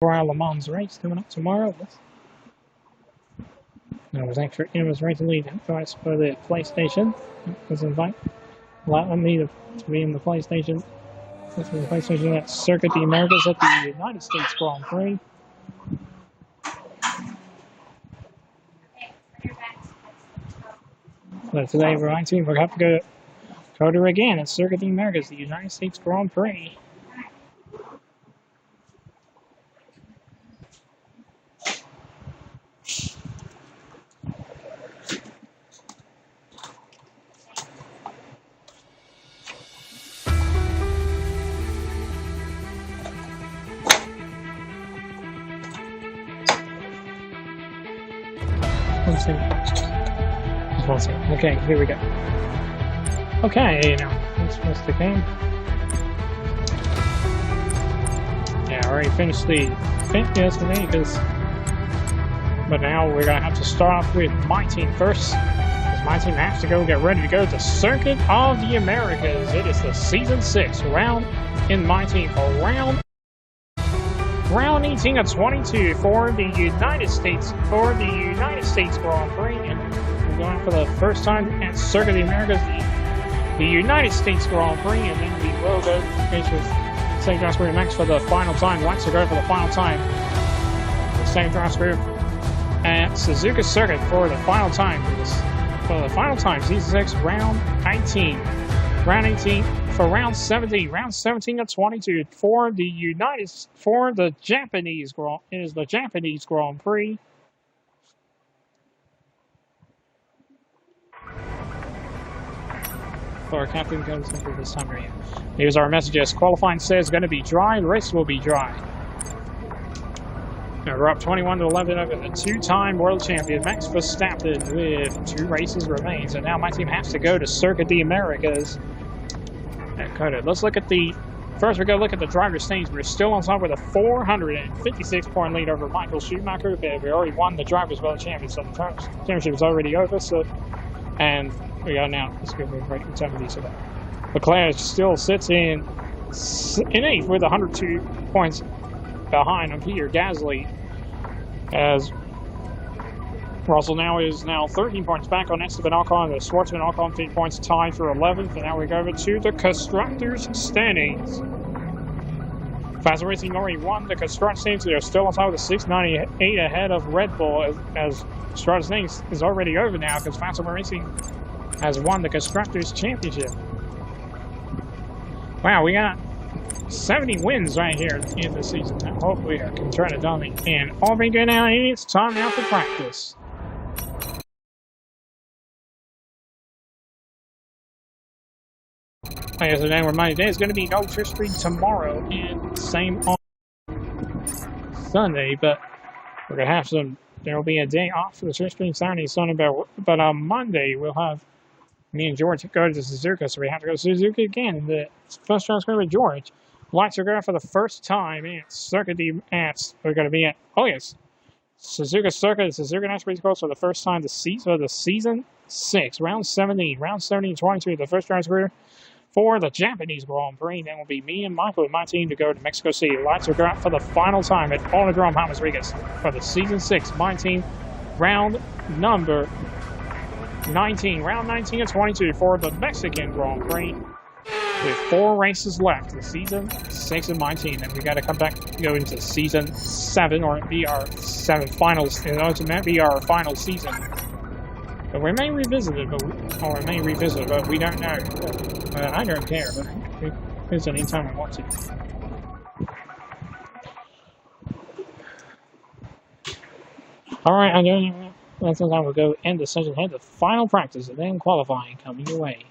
24-hour Le Mans race coming up tomorrow. It was actually recently advised for the PlayStation. It was allowing me to be in the PlayStation. This was the PlayStation at Circuit the Americas at the United States Grand Prix. So today we're going to have to go to again at Circuit the Americas, the United States Grand Prix. Okay, here we go. Okay, now let's press the game. Yeah, I already finished the event yesterday, but now we're gonna have to start off with my team first, because my team has to get ready to go to Circuit of the Americas. It is the Season 6 round in my team for round 18 of 22 for the United States Grand Prix, and we're going for the first time at Circuit of the Americas, the United States Grand Prix, and then we will go finish with St. John's Group next for the final time. Let's go for the final time. St. John's Group at Suzuka Circuit for the final time. Season 6, round 18. Round 18 for round 17. Round 17 of 22 for the Japanese Grand. It is the Japanese Grand Prix. Our captain comes in for this time right here. Here's our messages. Qualifying says going to be dry. The race will be dry. Now we're up 21-11 over the two-time world champion Max Verstappen with 2 races remain. So now my team has to go to Circuit the Americas. Let's look at first we're going to look at the driver's standings. We're still on top with a 456-point lead over Michael Schumacher. We already won the drivers' world championship. The championship is already over. And we are now. Let's go right in 70s. Leclerc still sits in 8th with 102 points behind on Pierre Gasly, as Russell is now 13 points back on Esteban Ocon. The Schwartzman Ocon 15 points tied for 11th. And now we go over to the constructors' standings. Fast Racing already won the constructors' standings. They're still on top with a 698 ahead of Red Bull, as constructors' standings is already over now because Fast Racing has won the constructors' championship. Wow, we got 70 wins right here in the season. Hopefully I can turn it on and all be good now. It's time now for practice. Like I said, we're Monday day is going to be no history tomorrow and same on Sunday, but we're going to have there will be a day off for the history Saturday and Sunday, but on Monday we'll have me and George go to Suzuka, so we have to go to Suzuka again. The first round's going to be George. Lights are going for the first time at Circuit. We're going to be at Suzuka Circuit. Suzuka National Race Course for the first time the season 6, round 17, 22. The first round's career for the Japanese Grand Prix. Then will be me and Michael and my team to go to Mexico City. Lights are going for the final time at Autodrome James Rodriguez for the season 6, my team, round number 19, round 19 of 22 for the Mexican Grand Prix. With 4 races left, the season 6 of my team, and we got to come back, go into season 7, or it be our 7th finals. It might be our final season. But we may revisit it, but we don't know. I don't care, but we visit anytime we want to. Alright, I don't. That's the time we'll go end the session, head to final practice, and then qualifying coming your way.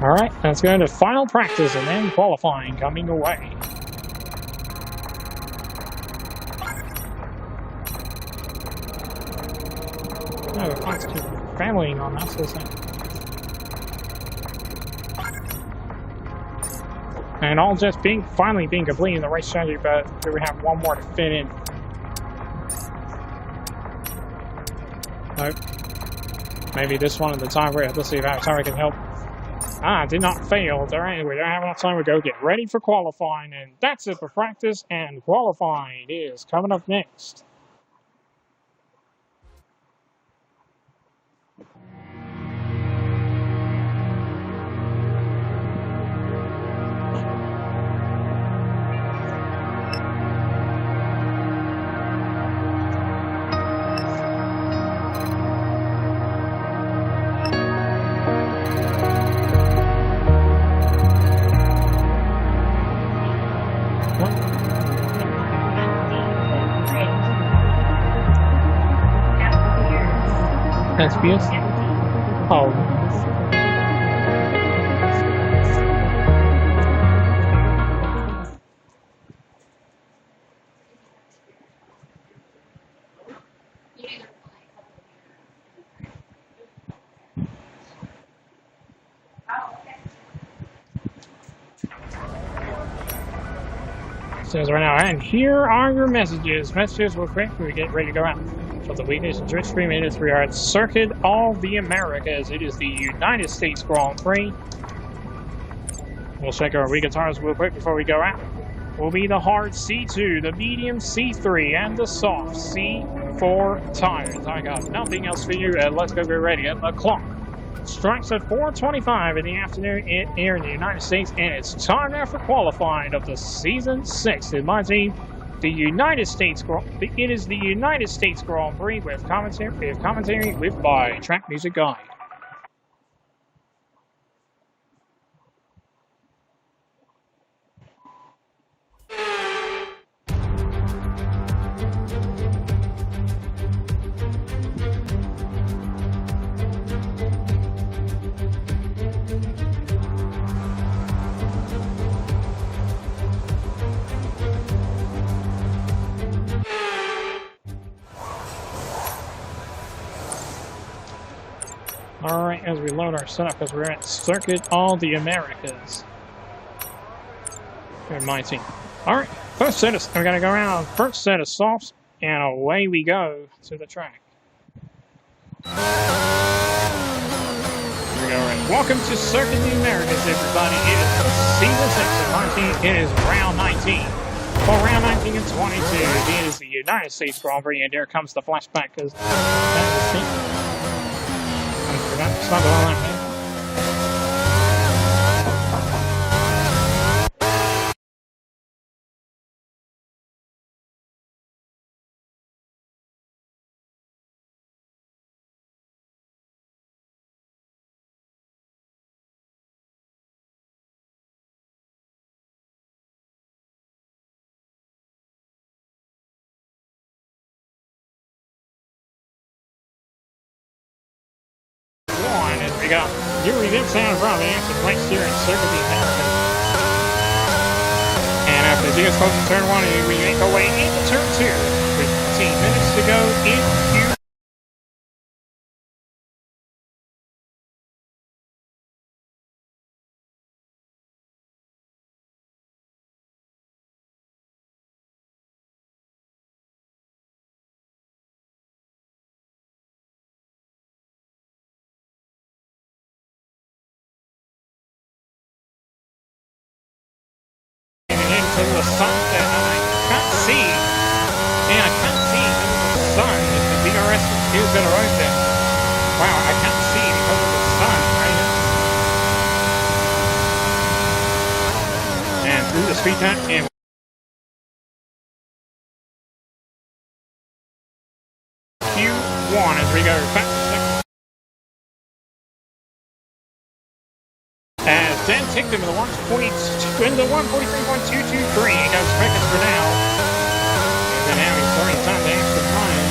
Alright, let's go into final practice and then qualifying coming away. No, thanks to traveling on us, isn't it? And all just finally being complete in the race strategy, but do we have one more to fit in? Nope. Maybe this one at the time where let's see if I can help. Did not fail. Alright, we don't have enough time to go get ready for qualifying, and that's it for practice, and qualifying is coming up next. That's fierce. Oh. Says right now, and here are your messages. Messages real quick. We get ready to go out. For the weekdays and Twitch stream, it is we are at Circuit of the Americas. It is the United States Grand Prix. We'll check our weekend tires real quick before we go out. Will be the hard C2, the medium C3, and the soft C4 tires. I got nothing else for you. Let's go get ready. At the clock strikes at 4:25 in the afternoon here in the United States, and it's time now for qualifying of the season 6. In my team, the United States. It is the United States Grand Prix with commentary with by Track Music Guide. Alright, as we load our setup, because we're at Circuit of the Americas. Here's my team. Alright, first set of, we're going to go around, first set of softs, and away we go to the track. Here we go, right. Welcome to Circuit of the Americas, everybody. It is season 6 of my team. It is round 19. For round 19 and 22, it is the United States Grand Prix, and there comes the flashback, because that is the it's not all that, man. As we got Yuri Vincent from the action place here in Circuit of the Americas. And after he gets close to turn 1, we make our way into turn 2 with 15 minutes to go in Q. Into the sunset, and I can't see. And I can't see because of the sun. If the DRS is going to rise there. Wow, I can't see because of the sun, right? And through the speed time, and Q1 as we go back to second. As Dan ticked him in the 143.223. He goes seconds for now. And now he's starting time to Aston Martin.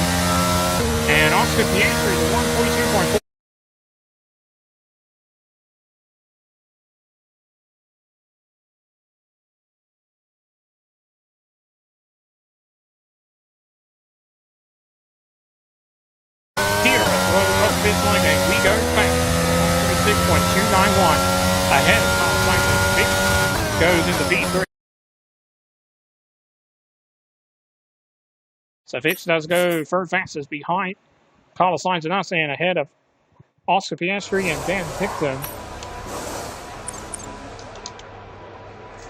And Oscar Piastri, the 142.4. Here was finish line and we go back. 136.291 ahead of Carlos Sainz as Vips goes into V3. So Vips does go third fastest behind Carlos Sainz and us and ahead of Oscar Piastri and Dan Ticktum.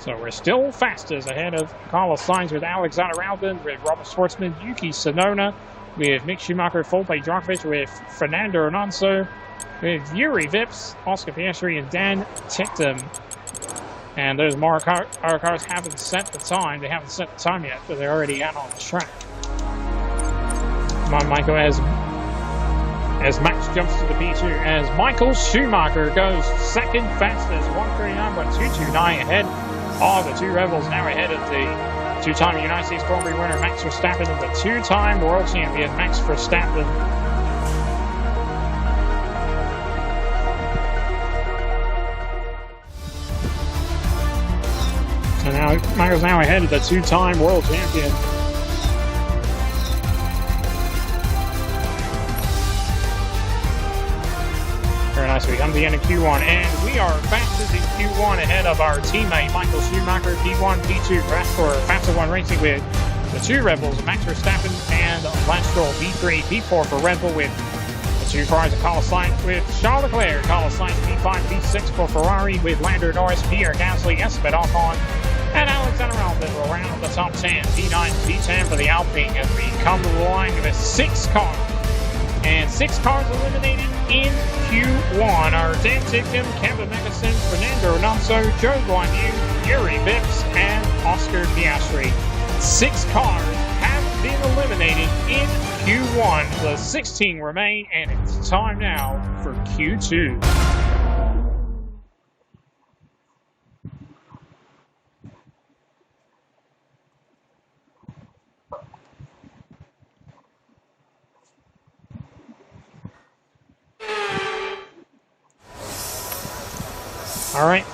So we're still fastest ahead of Carlos Sainz with Alexander Albon, with Robert Schwartzman, Yuki Tsunoda, with Mick Schumacher, Felipe Drugovich, with Fernando Alonso, with Yuri Vips, Oscar Piastri, and Dan Ticktum. And those our cars haven't set the time. They haven't set the time yet, but they're already out on the track. Come on, Michael, as Max jumps to the P2, as Michael Schumacher goes second fastest, 139.229 ahead of the two Rebels, now ahead of the two-time United States Grand Prix winner Max Verstappen and the two-time world champion Max Verstappen. So now Michael's now ahead of the two-time world champion. Very nice. We come to the end of Q1, and we are fastest in Q1 ahead of our teammate Michael Schumacher, P1, P2, for Fastest One Racing with the two Rebels, Max Verstappen and Lance Stroll, P3, P4 for Red Bull with the two cars of Carlos Sainz with Charles Leclerc, Carlos Sainz, P5, P6 for Ferrari with Lando Norris, Pierre Gasly, Esteban Ocon, and Alexander Albon will round out the top 10, P9, P10 for the Alpine as we come to the line with 6 cars. And 6 cars eliminated in Q1 are Dan Ticktum, Kevin Magnussen, Fernando Alonso, Joe Guan Yu, Yuri Vips, and Oscar Piastri. 6 cars have been eliminated in Q1. The 16 remain, and it's time now for Q2. All right,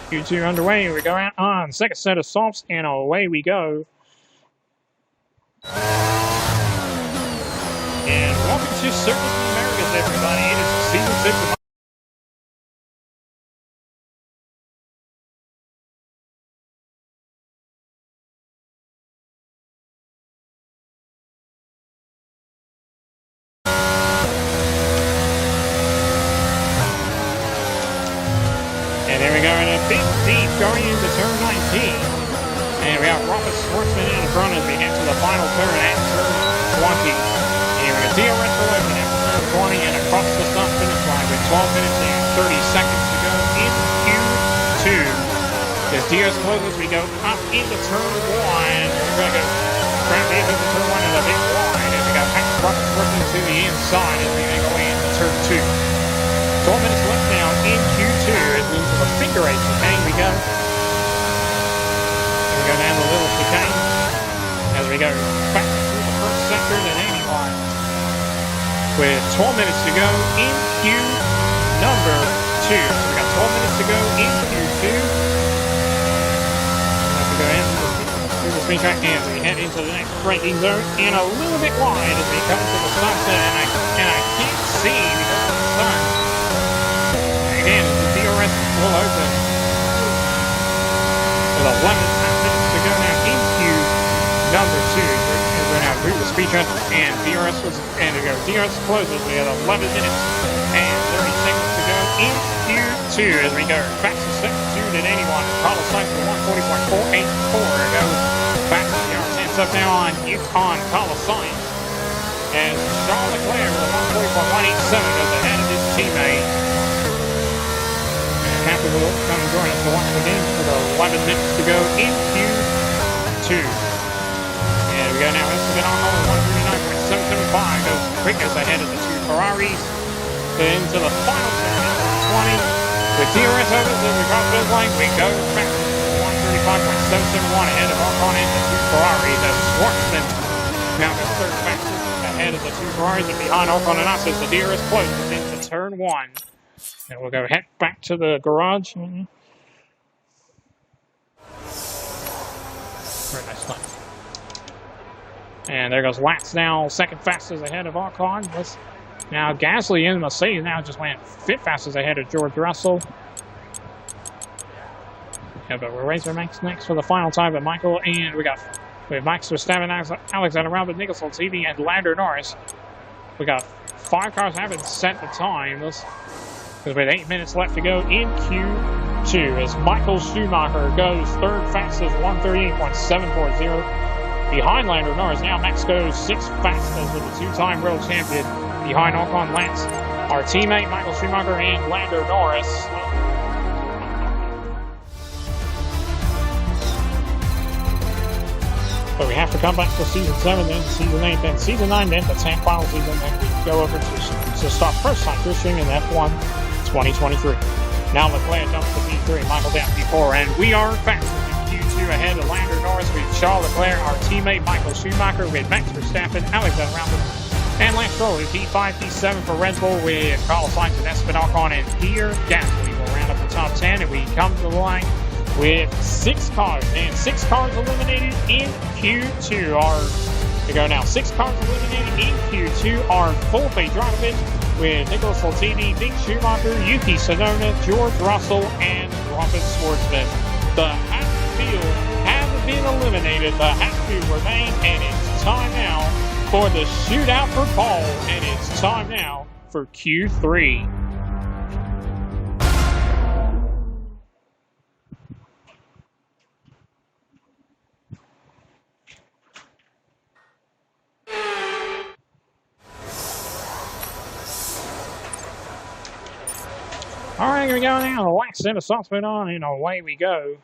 Q2 underway. We go out on second set of softs, and away we go. And welcome to Circuit of the Americas, everybody. It is season 6 of going into turn 19. And we got Robert Schwartzman in front as we head to the final turn at turn 20. And we got DRS below at turn 20 and across the start finish line with 12 minutes and 30 seconds to go in Q2. As DRS closes, we go up into turn 1. We're going to go around the end of the turn 1 and a bit wide. And we got Robert Schwartzman to the inside as we go into turn 2. 12 minutes left now in Q2 as we into the figure 8 chicane we go. And we go down the little chicane as we go back through the first sector to Navy line. With 12 minutes to go in Q number 2. So we got 12 minutes to go in Q2. As we go in through the speed track and we head into the next braking zone and a little bit wide as we come to the sunset and I can't see because of the sun. Again, the DRS will open with 11 minutes to go now in Q number 2. We're now through the speed trap and DRS closes. We have 11 minutes and 30 seconds to go in Q2 as we go back to substitute at anyone. Carlos Sainz for 140.484 goes back to the R10 up now on Carlos Sainz as Charles Leclerc with a 140.187 goes ahead of his teammate. Captain will come and join us to watch the game for the 11 minutes to go in Q2. And we go now, Esteban Ocon 139.775 goes quickest ahead of the two Ferraris. Into the final turn at 20. With DRS over, so we cross those lines, we go back to 135.771 ahead of Ocon and the two Ferraris as Schwartzman now goes third fastest ahead of the two Ferraris and behind Ocon and us as the DRS closes into turn 1. And we'll go head back to the garage. Very nice lap. And there goes Wax now, second fastest ahead of Ocon. Now Gasly in Mercedes now just went fit fastest ahead of George Russell. Yeah, but we're racing Max next for the final time with Michael, and we have Max Verstappen, Alexander Albon, Nicholas Latifi, and Lando Norris. We got 5 cars haven't set the time. Because with 8 minutes left to go in Q2 as Michael Schumacher goes third fastest, 138.740. Behind Lando Norris, now Max goes 6th fastest with the 2-time world champion. Behind Ocon, Lance, our teammate Michael Schumacher, and Lando Norris. But we have to come back to season 7, then season 8, then season 9, then the 10th final season, then we go over to start first time to streaming F1 2023. Now Leclerc jumps to P3, Michael down P4, and we are fastest in Q2 ahead of Lando Norris with Charles Leclerc, our teammate Michael Schumacher, with Max Verstappen, Alexander Albon, and Lance Stroll with P5, P7 for Red Bull with Carlos Sainz and Esteban Ocon, and Pierre Gasly will round up the top 10, and we come to the line with 6 cars, and 6 cars eliminated in Q2 are to go now. 6 cars eliminated in Q2 are full Petrovic with Nicholas Latifi, Mick Schumacher, Yuki Tsunoda, George Russell, and Robert Schwartzman. The half field has been eliminated. The half field remain, and it's time now for the shootout for Paul, and it's time now for Q3. Alright, here we go now. The wax set of sauce put on, and away we go.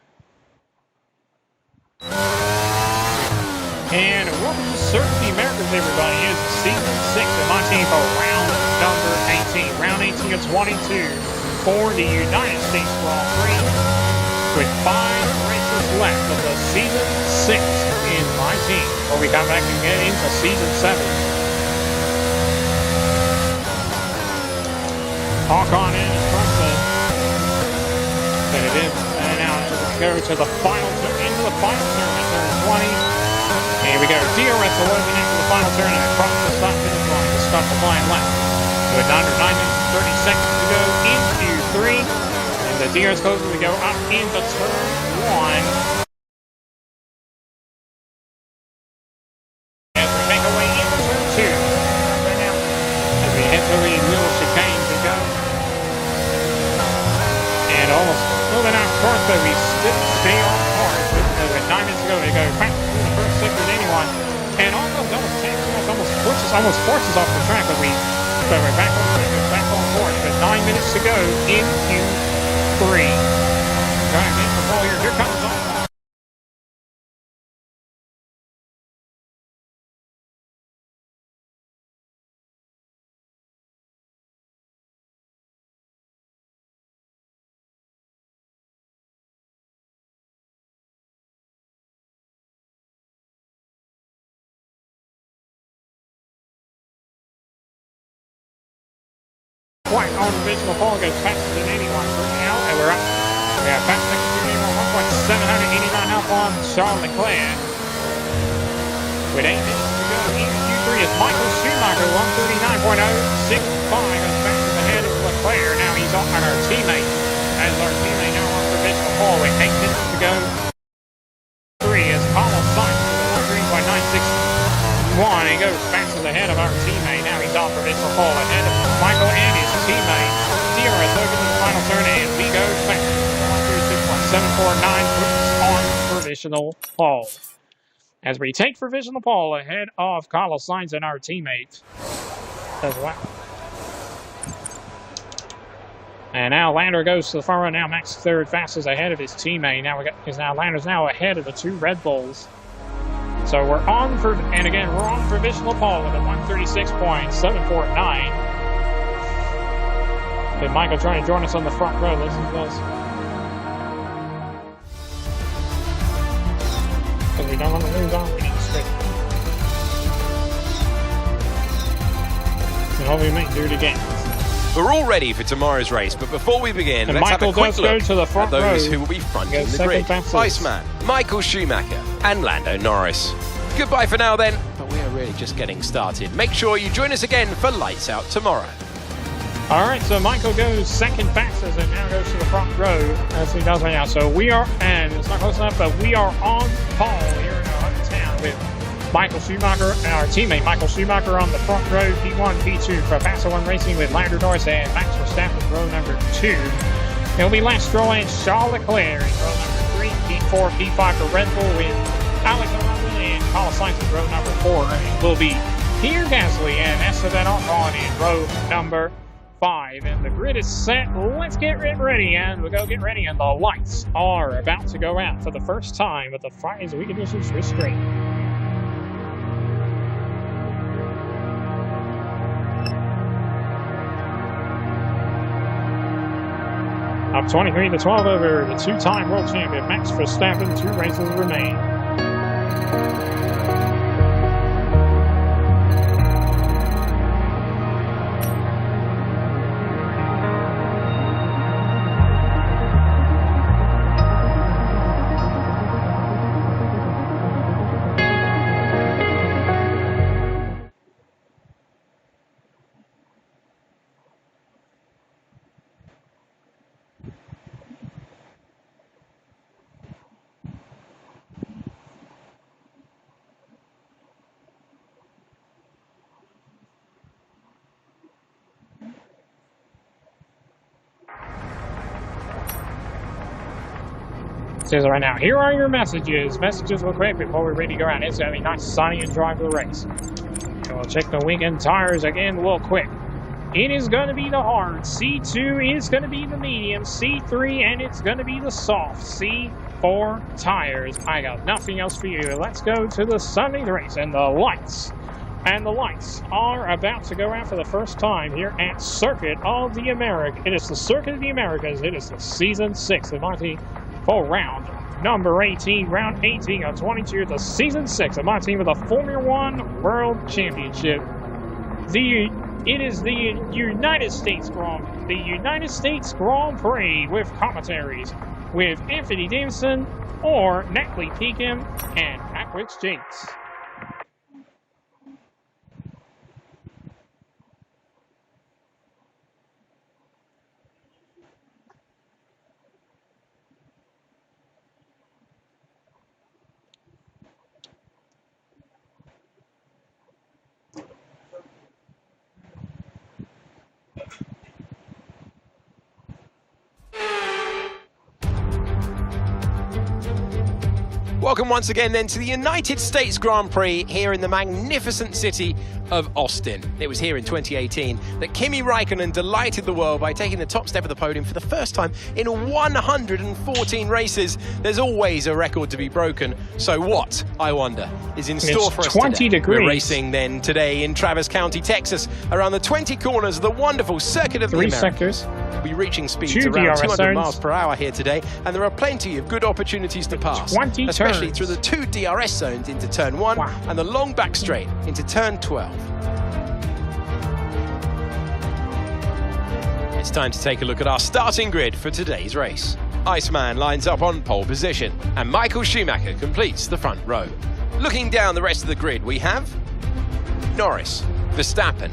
And welcome to Circuit the Americas, everybody. It's season 6 of my team for round number 18. Round 18 of 22 for the United States Grand Prix. With 5 races left of the season 6 in my team. Before we come back and get into season 7. Ocon in front. But it is, and now we go to the final turn, into the final turn at turn 20. Here we go, DRS 11 into the final turn and across the stop finish line to start the line left. With under 9 minutes and 30 seconds to go in Q3. And the DRS closes, we go up into turn 1. As we make our way into turn 2. Right now, as we head to the little chicane we go. And almost moving out course, but we still stay on course. With 9 minutes to go, we go back through the first sector of anyone. And almost forces off the track, but we're back on track, we're back on course. With 9 minutes to go in Q3. Trying to make the ball here. Here comes on. Quite on original ball goes faster than anyone bringing out, and we're up. We have back next to anyone 1.789 up on Charles Leclerc. With 8 minutes to go in Q3 is Michael Schumacher 139.065 goes fastest ahead of Leclerc. Now he's on our teammate. As our teammate now on provisional pole with 8 minutes to go. 3 is Carlos Sainz with 139.961. He goes fastest ahead of our teammate. Now he's on provisional pole ahead of Michael and his teammate. DRS over the final turn, and we go fast. 136.749 on provisional pole. As we take provisional pole ahead of Carlos Sainz and our teammate as well. And now Lando goes to the front row. Now Max third fastest ahead of his teammate. Now Lando's now ahead of the 2 Red Bulls. So we're on for, and again, we're on provisional pole with a 136.749. And Michael trying to join us on the front row. Listen to this. Because we don't want to lose on, we need to straighten. And hopefully we might do it again. We're all ready for tomorrow's race, but before we begin, let's have a quick look to the front at those row. who will be fronting the grid. Iceman, Michael Schumacher, and Lando Norris. Goodbye for now then, but we are really just getting started. Make sure you join us again for Lights Out tomorrow. All right, so Michael goes second fastest and now goes to the front row as he does right now. So we are, and it's not close enough, but we are on pole here in our hometown with Michael Schumacher and our teammate Michael Schumacher on the front row, P1, P2 for Fast One Racing with Lando Norris and Max Verstappen, row number 2. It'll be Lance Stroll and Charles Leclerc in row number 3, P4, P5 for Red Bull with Alex Albon and Carlos Sainz in row number 4. It will be Pierre Gasly and Esteban Ocon in row number 5, and the grid is set. Let's get ready, and we'll go get ready, and the lights are about to go out for the first time with the Friday's Week Edition Swiss Straight. Up 23-12 over the two-time world champion Max Verstappen. 2 races remain. Says right now, here are your messages. Messages real quick before we're ready to go out. It's going to be nice, sunny, and dry for the race. And we'll check the weekend tires again real quick. It is going to be the hard. C2 is going to be the medium. C3, and it's going to be the soft. C4 tires. I got nothing else for you. Let's go to the Sunday race and the lights. And the lights are about to go out for the first time here at Circuit of the Americas. It is the Circuit of the Americas. It is the Season 6 of my for round number 18, round 18 of 22, the Season 6 of my team with the Formula One World Championship. It is the United States Grand Prix with commentaries with Anthony Davidson or Natalie Pekin and Atwix Jakes. Welcome once again then to the United States Grand Prix here in the magnificent city of Austin. It was here in 2018 that Kimi Räikkönen delighted the world by taking the top step of the podium for the first time in 114 races. There's always a record to be broken. So what, I wonder, is in store for us 20 today? degrees. We're racing then today in Travis County, Texas, around the 20 corners of the wonderful Circuit of the Americas. Sectors. We'll be reaching speeds 2 around DRS 200 zones. miles per hour here today, and there are plenty of good opportunities to pass, 20 especially turns. through the 2 DRS zones into turn 1 and the long back straight into turn 12. It's time to take a look at our starting grid for today's race. Iceman lines up on pole position, and Michael Schumacher completes the front row. Looking down the rest of the grid, we have Norris, Verstappen,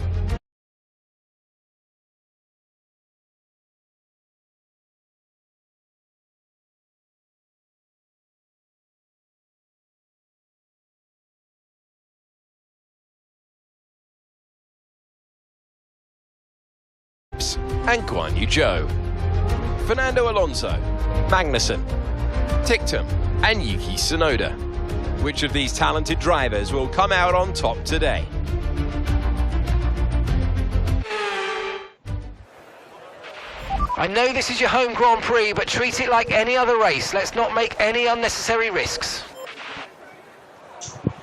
and Guan Yu Zhou, Fernando Alonso, Magnussen, Ticktum, and Yuki Tsunoda. Which of these talented drivers will come out on top today? I know this is your home Grand Prix, but treat it like any other race. Let's not make any unnecessary risks.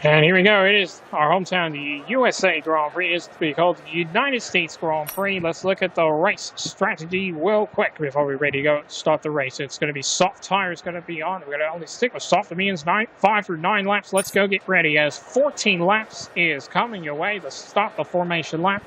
And here we go. It is our hometown, the USA Grand Prix. It is to be called the United States Grand Prix. Let's look at the race strategy real quick before we're ready to go start the race. It's going to be soft tires going to be on. We're going to only stick with soft. That means 5 through 9 laps. Let's go get ready as 14 laps is coming your way to start the formation lap.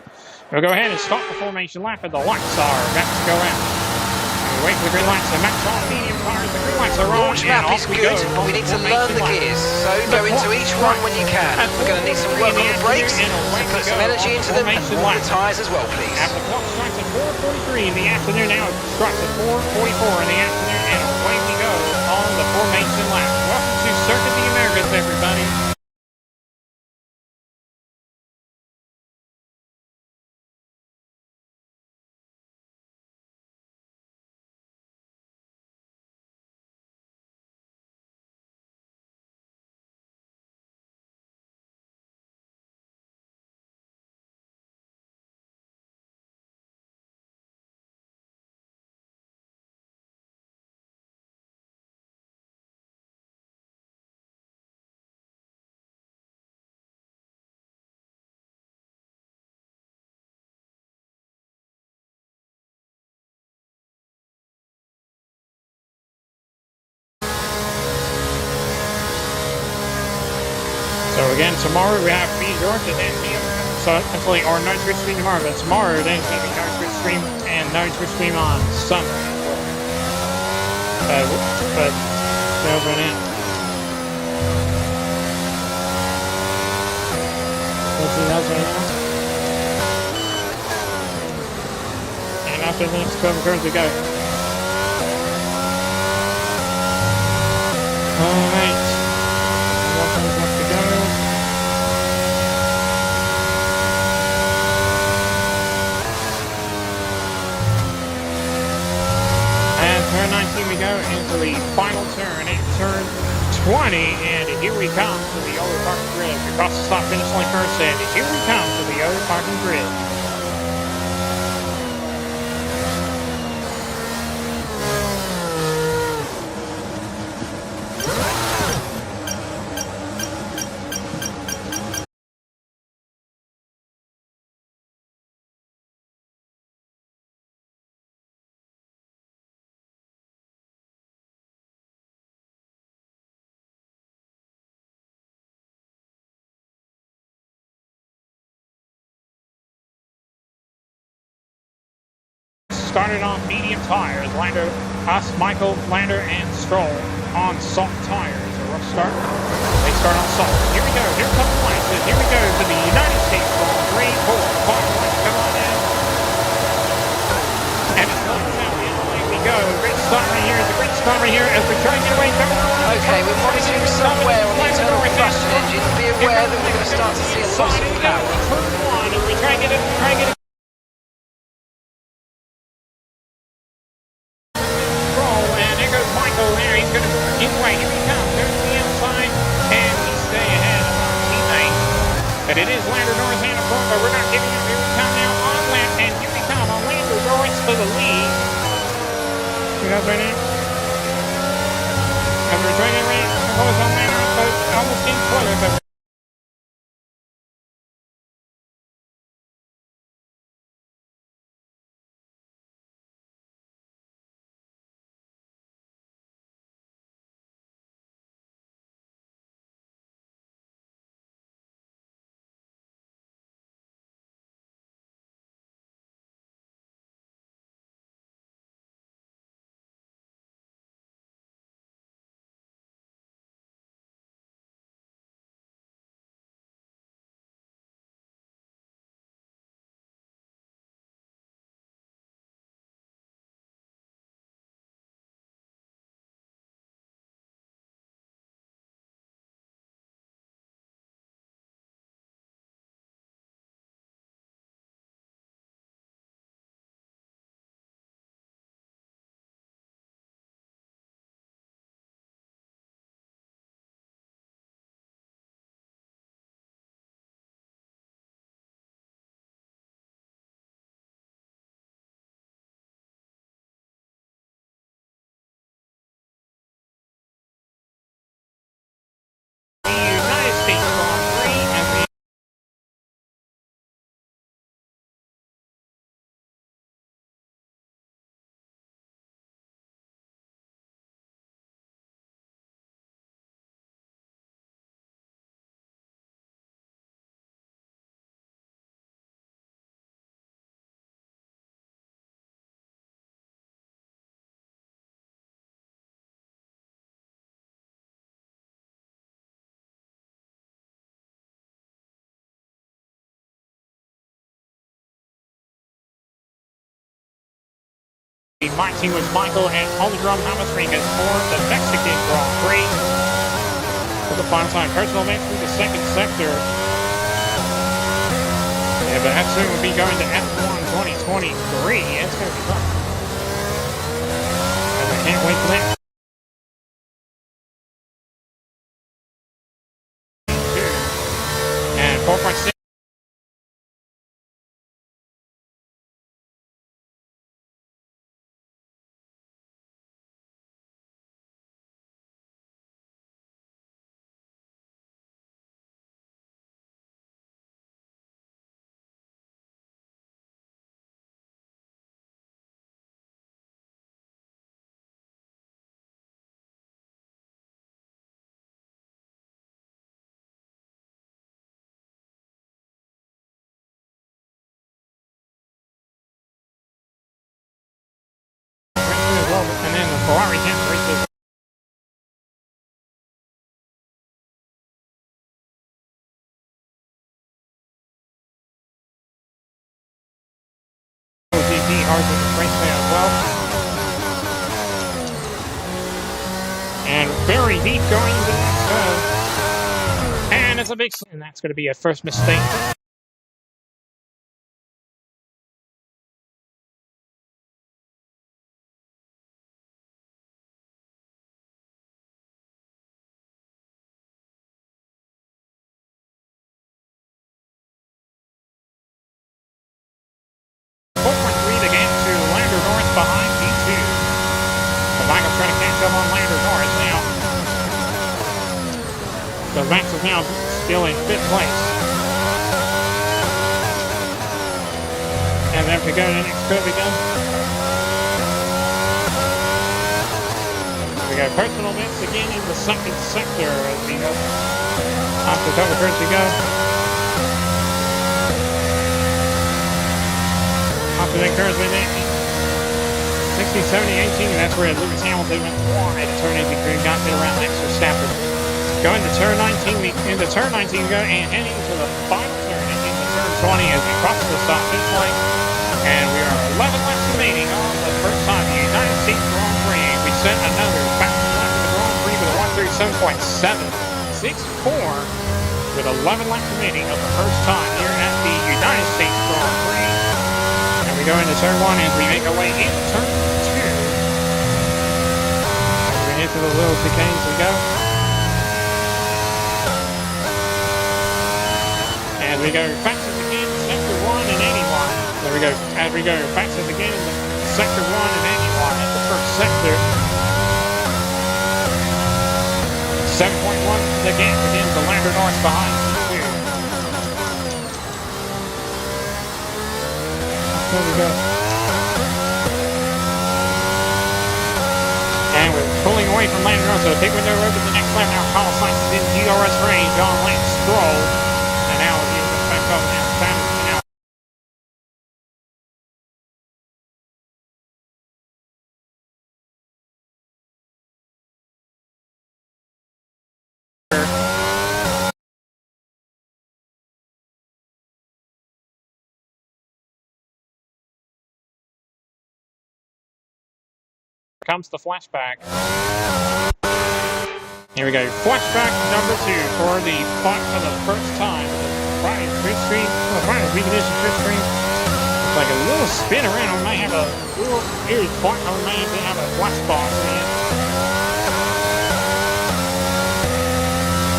We'll go ahead and start the formation lap, and the lights are about to go out. wait for the green lights to match on medium tires. The green lights are on. Launch map is good, but we need to learn the gears. So go into each one when you can. We're going to need some work on the brakes, so put some energy into them, and warm the tyres as well, please. After the clock strikes at 4:43 in the afternoon, now it strikes at 4:44 in the afternoon, and away we go on the formation lap. Welcome to Circuit of the Americas, everybody. So again, tomorrow we have B George and then so actually or No Twitch stream tomorrow, but tomorrow then it's gonna be No Twitch stream and No Twitch stream on Sunday. But sales right now. Let's see those right now. And after the next 12 turns we go. Alright. More turns left to go. Turn 19 we go into the final turn at turn 20, and here we come to the yellow parking grid. We cross the stop finish line first, and here we come to the yellow parking grid. Started on medium tires. Michael, Lander, and Stroll on soft tires. A rough start. They start on soft. Here we go. Here comes the lights. And here we go to the United States Grand Prix. 3, 4, 5 lights come on in. And it's lights out. And away we go. Great start right here. The great start right here as we try to get away. Okay, we're monitoring somewhere on the internal combustion engine. Be aware that we're going to start to see a loss of power. Turn 1 as we try and get it. Anyway, here he comes. There's the outside, and he's staying ahead of our teammate. But it is Lander Norris and a front, but we're not giving him. Here we come now on Lander, and here we come on Lander Norris for the lead. You guys right now? As we're trying to race, on Lander, but almost in close, but My team was Michael and Almudron Rodriguez for the Mexican Grand Prix. For the final time, personal event through the second sector. Yeah, but that soon will be going to F1 2023. It's going to be fun. And I can't wait for that. And 4.6. And then the Ferrari can race this. GP hard to race there as well. And very deep going into the next curve. And it's a big, and that's going to be a first mistake. Behind P2. So Michael's trying to catch up on Lando Norris now. So Max is now still in 5th place. And then if we go to the next curve again. We got personal events again in the second sector as we go. After a couple curves to go. After that curve with it. 60, 70, 18, and that's where Lewis Hamilton went wide at turn 83, got there around Max Verstappen. Going to turn 19, into turn 19, go and heading to the final turn into turn 20 as we cross the stop finish line. And we are 11 laps remaining on the first time the United States Grand Prix. We set another fastest lap of the Grand Prix with a 137.764 with 11 laps remaining of the first time here at the United States Grand Prix. And we go into turn 1 as we make our way into turn 2. Into the little chicanes we go. And we go fastest again, sector 1 and 81. There we go. As we go fastest again in the sector 1 and 81 at the first sector. 7.1 the gap again to Lando Norris behind P2. There we go. And we're pulling away from Lando Norris, so big window over to the next lap now. Carlos Sainz is in DRS range on Lance Stroll. And now he's back up now. Now. Comes the flashback. Here we go. Flashback number 2 for the first time. The Friday grid stream. Friday reconditioned grid stream. It's like a little spin around. We might have a little weird spot. We might even have a flash spot in it.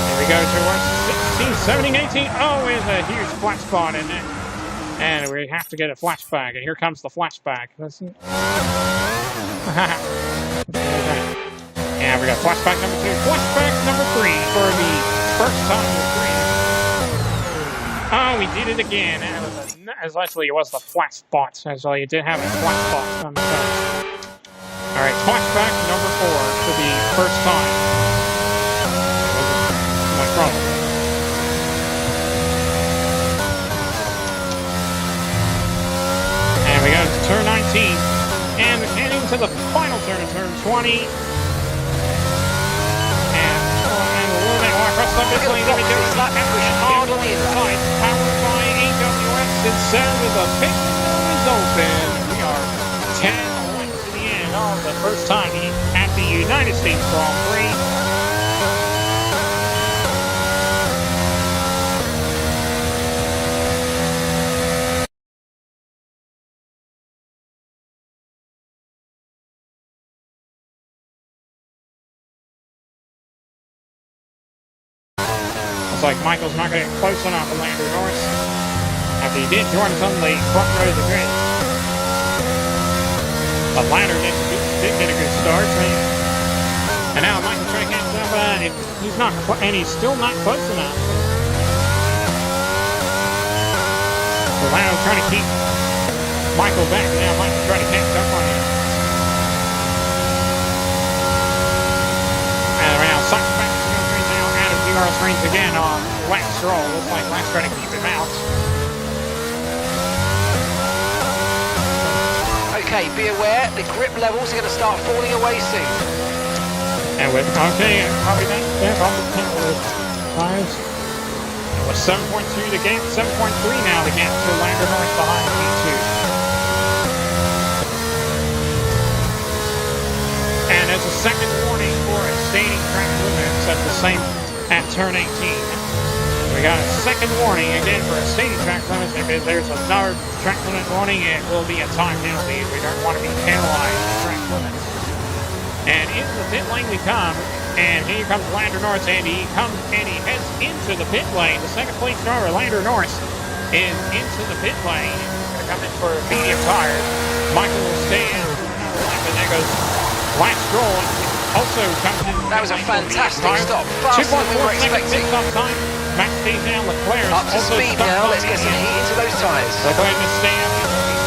Here we go to 16, 17, 18. Oh, there's a huge flash spot in it. And we have to get a flashback. And here comes the flashback. Listen. And we got flashback number 2, flashback number 3 for the first time in the Oh, we did it again. As actually, it was the flash spot. Actually, it did have a flash spot on the side. Alright, flashback number 4 for the first time. Much problem. And we go to turn 19. And we're heading to the final turn of turn 20. And a little bit more across the middle lane. There we go. Hard on the inside. Powered by AWS. And Sam with a pit is open. We are 10 lengths to the first time at the United States Grand Prix. Looks like Michael's not going to get close enough to Lando Norris. After he did, Jordan's on the front row of the grid. But Lando did get a good start. And now Michael's trying to catch up, and he's still not close enough. So Lando's trying to keep Michael back. Now Michael's trying to catch up on him. And around Sykes back to now out of DRS range again on Lance Stroll. Looks like Lance trying to keep him out. Okay, be aware, the grip levels are going to start falling away soon. And with, okay, probably that's on the tires. It was 7.2 to gap, 7.3 now to gap to Lando Norris behind P2. And there's a second warning for exceeding track limits at turn 18. We got a second warning again for exceeding track limits. If there's another track limit warning, it will be a time penalty. We don't want to be penalized for track limits. And into the pit lane we come, and here comes Lando Norris, and he heads into the pit lane. The second place driver, Lando Norris, is into the pit lane. He's going to come in for medium tires. Michael will stay in, and there goes Lance Stroll. Also comes in. That was a fantastic stop, faster than we were expecting. Time. Max stays down. Leclerc up to speed now. Let's get some heat into those tyres. Leclerc just stays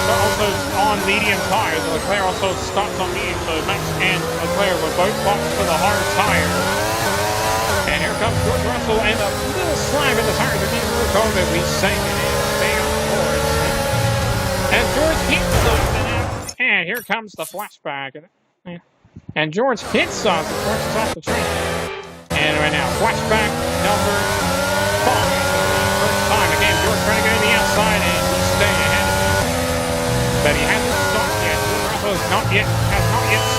also on medium tires. Leclerc also stops on medium, so Max and Leclerc were both boxed for the hard tire. And here comes George Russell, and a little slime in the tires again. We're told that we sang it in. Stay on board. And George hits something, and here comes the flashback. And George hits off, of course, it's off the train. And right now, flashback number 5. First time again, George trying to go to the outside, and he's staying ahead of him. But he hasn't stopped yet. Russell has not yet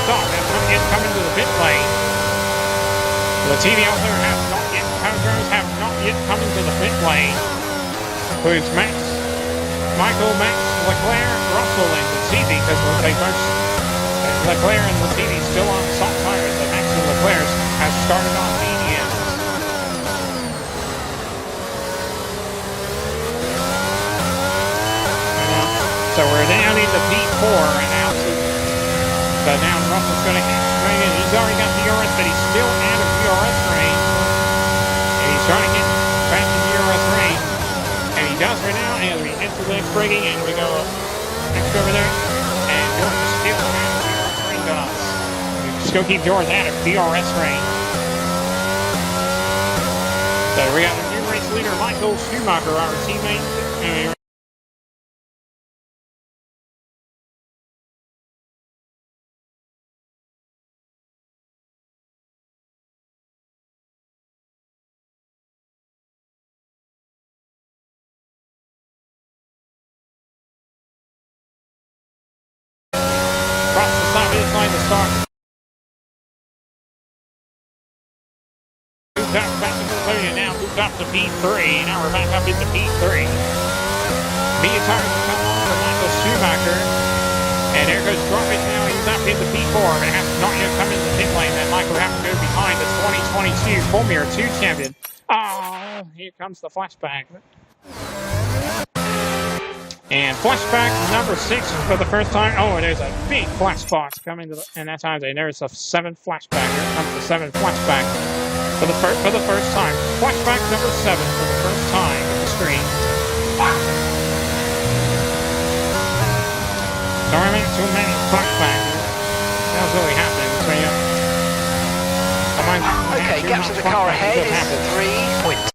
stopped, has not yet come into the pit lane. Latifi also have not yet come into the pit lane. Includes Max, Michael, Max, Leclerc, Russell, and Latifi, because they both Leclerc and Latifi still on soft tires, and Max and Leclerc has started on mediums. So we're down into P4 and out to, but now Russell's going to get straight in. He's already got DRS, but he's still out of DRS range. And he's trying to get back to DRS range. And he does right now, and we enter the next braking, and we go next over there. And George is still out of DRS range on us. We still keep George out of DRS range. So we got a new race leader, Michael Schumacher, our teammate. Line to start. Moved up back to the podium now, moved up to P3. Now we're back up into P3. Media tires come on for Michael Schumacher. And there goes Drummond now, he's up into P4, but has not yet come into the pit lane. Then Michael will have to go behind the 2022 Formula 2 champion. Oh, here comes the flashback. And flashback number 6 for the first time. Oh, there's a big flash box coming to the, and that's how there's a 7th flashback. Here comes the 7th flashback for the first time. Flashback number 7 for the first time on the screen. Sorry, man, too many flashbacks. That was really happening. So yeah. Okay, gap to the car ahead is 3 points.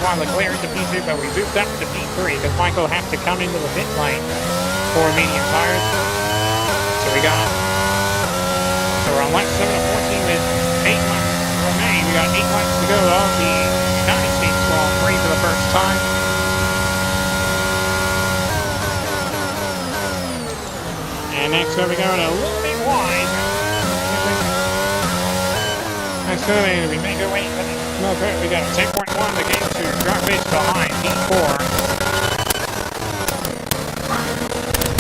While Leclerc into P2, but we moved up to P3 because Michael has to come into the pit lane for medium tires. So we're on lap 7 of 14 with 8 laps remaining. We got 8 laps to go of the United States Grand Prix for the first time. And next we go a little bit wide. Next we make our way for the we got 10.1 to get to drop base behind P4.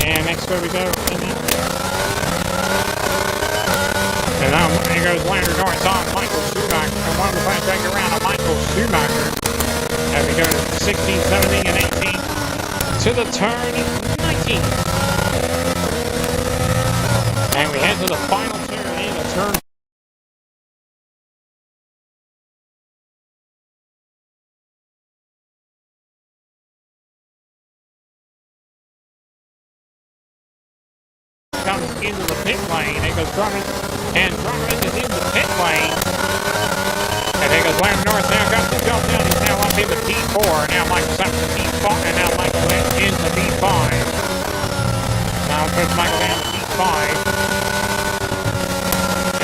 And next we go and now here goes Lando Norris on Michael Schumacher. And one of the fans back around on Michael Schumacher. And we go to 16, 17, and 18 to the turn 19. And we head to the final turn in the turn. Comes into the pit lane. There goes Drummond. And Drummond is in the pit lane. And there goes Lando Norris now got the jump down. He's now up into P4. Now Michael's up to P5. And now Michael into P5. Now puts Michael down to P5.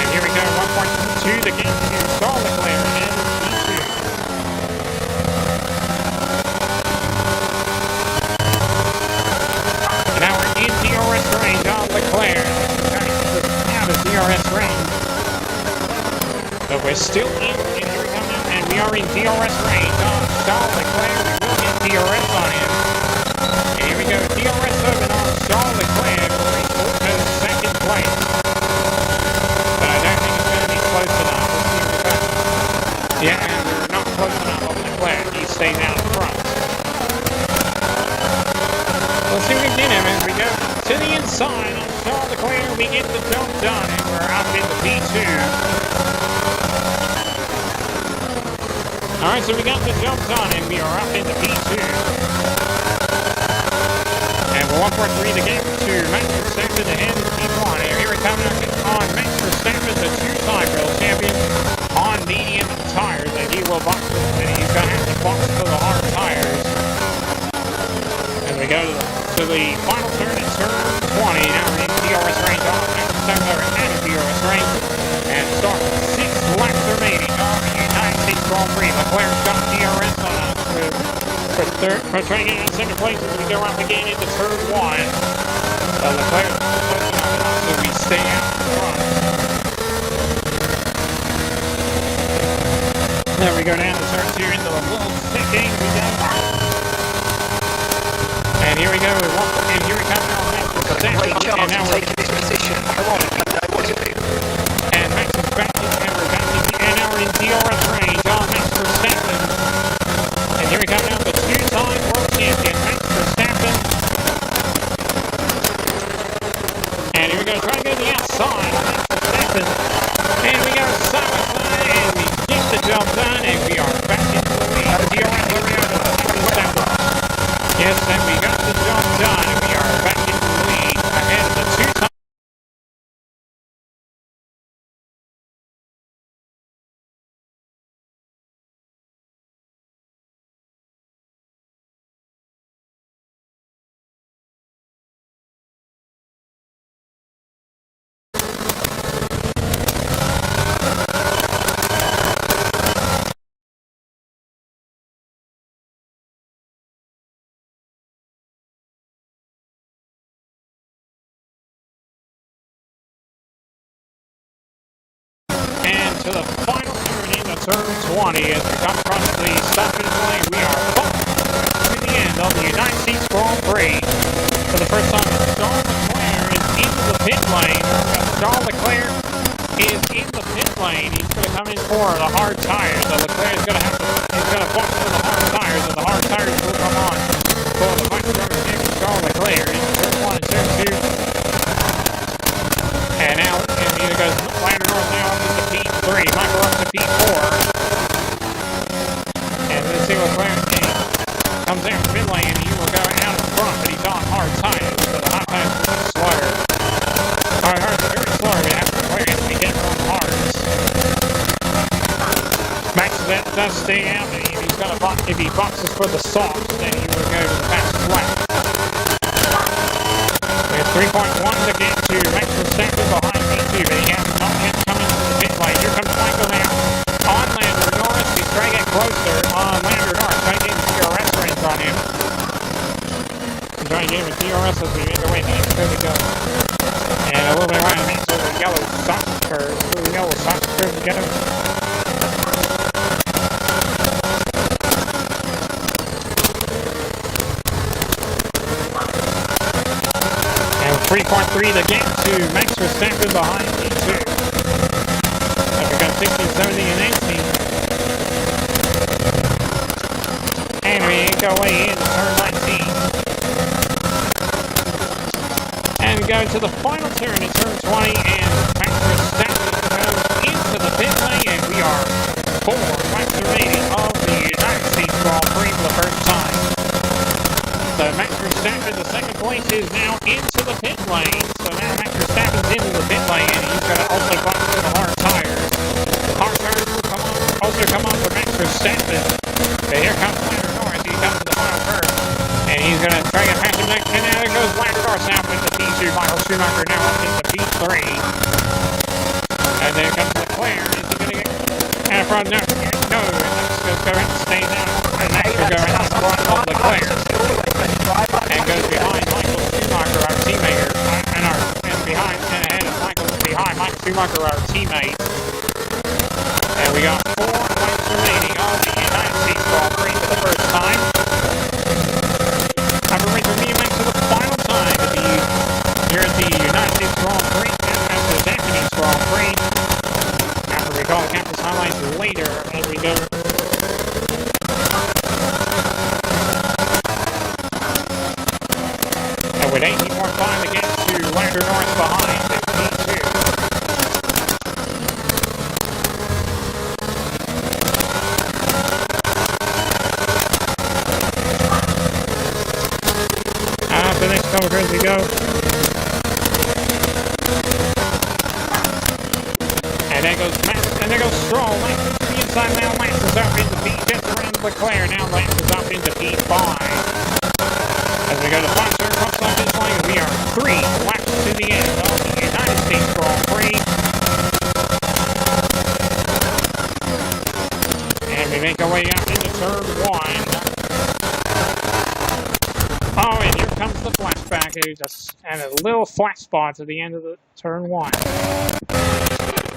And here we go. 1.2 to get to Charles Leclerc in P2. And now we're in DRS range on Leclerc. Out of DRS range. But we're still in, and here we come now, and we are in DRS range on Charles Leclerc. We will get DRS on him. And here we go, DRS open on Charles Leclerc for a second place. But I don't think it's going to be close enough. We'll see if we go. Yeah, and we're not close enough on Leclerc. He stays out front. Let's see if we can get him as we go to the inside on Charles Leclerc. We get the jump done, and we're up into P2. Alright, so we got the jump done, and we are up into P2. And we're 1.3 to get to Max Verstappen ahead of P1. And here we come on Max Verstappen, the two-time world champion, on medium tires. And he will box with it. He's going to have to box to the hard tires. And we go to the final turn at turn 20. Now we're in DRS range on Max Verstappen over out of DRS range. And start 6 laps remaining on the United States Grand Prix. Leclerc's got DRS on us for trying to get in second place as we go up again into turn 1. Leclerc pushing up and on, so we stay out front. Then we go down to turn 2 into the little second. And here we go. And here we come now. Max Verstappen. Great chance and now of we're taking this position. Come on, you know what to do. and Max is back in, and we're back in, and now we're in DRS range on Max Verstappen. And here we come now, the two-time world champion, Max Verstappen. And here we go, trying to go to the outside on Max Verstappen. And we go side by side, and we get the job done, and we are back into the lead. DRS, here we go, Verstappen. Yes, and we got the job done, and we are back into the lead ahead of the two-time. To the final turn into turn 20 as we come across the stop-finish line. We are both to the end of the United States Grand Prix. For the first time, Charles Leclerc is into the pit lane. Charles Leclerc is in the pit lane. He's going to come in for the hard tires. So Leclerc is going to box to the hard tires, and the hard tires will come on for the vice driver champion Charles Leclerc in turn 1 and turn 2. And now, and here goes Lando Norris now up into P3, Michael up to P4. And let's see what Clarence comes down from pit lane, and he will go out in front, but he's on hard tires, so the hot tires are slower. Hard tires are very slow, we have to clear as we get on hards. Max does stay out, and if he boxes for the softs, then he will go to the fastest lap. 3.1 to get to Max Verstappen behind P2, but he has not yet come into the pit lane. Here comes Michael now on Lando Norris. He Norris as we make our way to the next curve we go. And a little bit around the next little yellow sausage curve. Little yellow sausage curve we go. And 3.3 the gap to Max Verstappen behind P2. As we got 16, 17, and 18. And we go away into turn 19. And go to the final turn in turn 20, and Max Verstappen goes into the pit lane, and we are 4 laps remaining of the United States Grand Prix for the first time. So Max Verstappen, the second place, is now into the pit lane. So now Max Verstappen's into the pit lane, and he's going to also box to the hard tires. Hard tires will also come on for Max Verstappen. But here comes Lando Norris. He comes to the final curve, and he's going to try to pass him next. And now there goes Lando Norris out into P2. Michael Schumacher now up into P3. And there comes Leclerc. Is he going to get out of front? No, Max goes go ahead and stays out. And Max will go ahead and front of Leclerc. And goes behind Michael Schumacher, our teammate. Behind Michael Schumacher, our teammate. And we got 4 laps remaining on the United States Grand Prix for the first time. After racing me Max for the final time here at the United States Grand Prix and at the Japanese Grand Prix. After we call the campus highlights later as we go. And with 18.5 against to Lando Norris behind P2. The next couple turns we go. And there goes Max, and there goes Stroll. Max is to the inside now. Max is up into P, just around Leclerc. Now Max is up into P5. As we go to 5 turn, cross off this line, we are 3 laps to the end of the United States Grand Prix. And we make our way out into turn 1. Oh, and here comes the flashback, and a little flat spot at the end of the turn 1.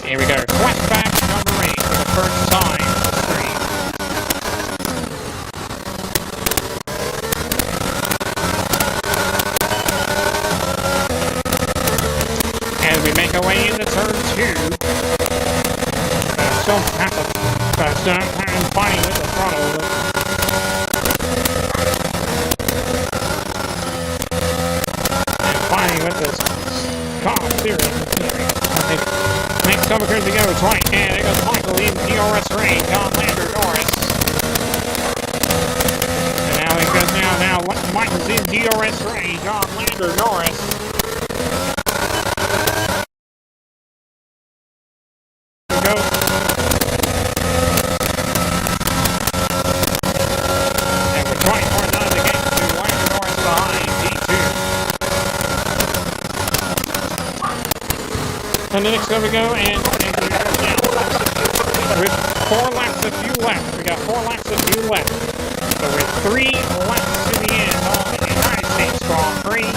Here we go, flashback number 8 for the first time on the screen. And we make our way into turn 2. Still I'm fighting with the throttle. With this car steering. Next couple curves we go, 20, and there goes Michael in DRS range on Lando Norris. And now it goes now Michael's in DRS range on Lando Norris. Here we go. And we're 24-9 against to Lando Norris behind P2. And the next time we go, and with 4 laps of fuel left. We got 4 laps of fuel left. So we're 3 laps to the end on the United States Grand Prix.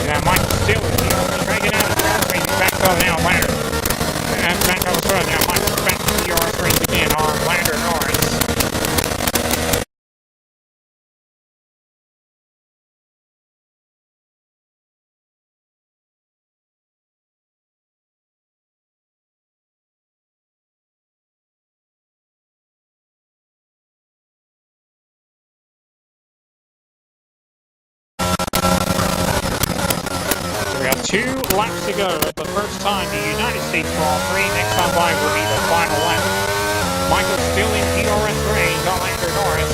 And now Michael's still trying to get out of the Grand Prix. He's back on now, Lando. And back on the front now. Michael's back to the DRS range again on Lando Norris. We have 2 laps to go at the first time the United States Grand Prix. Next time by will be the final lap. Michael's still in DRS range on Lando Norris.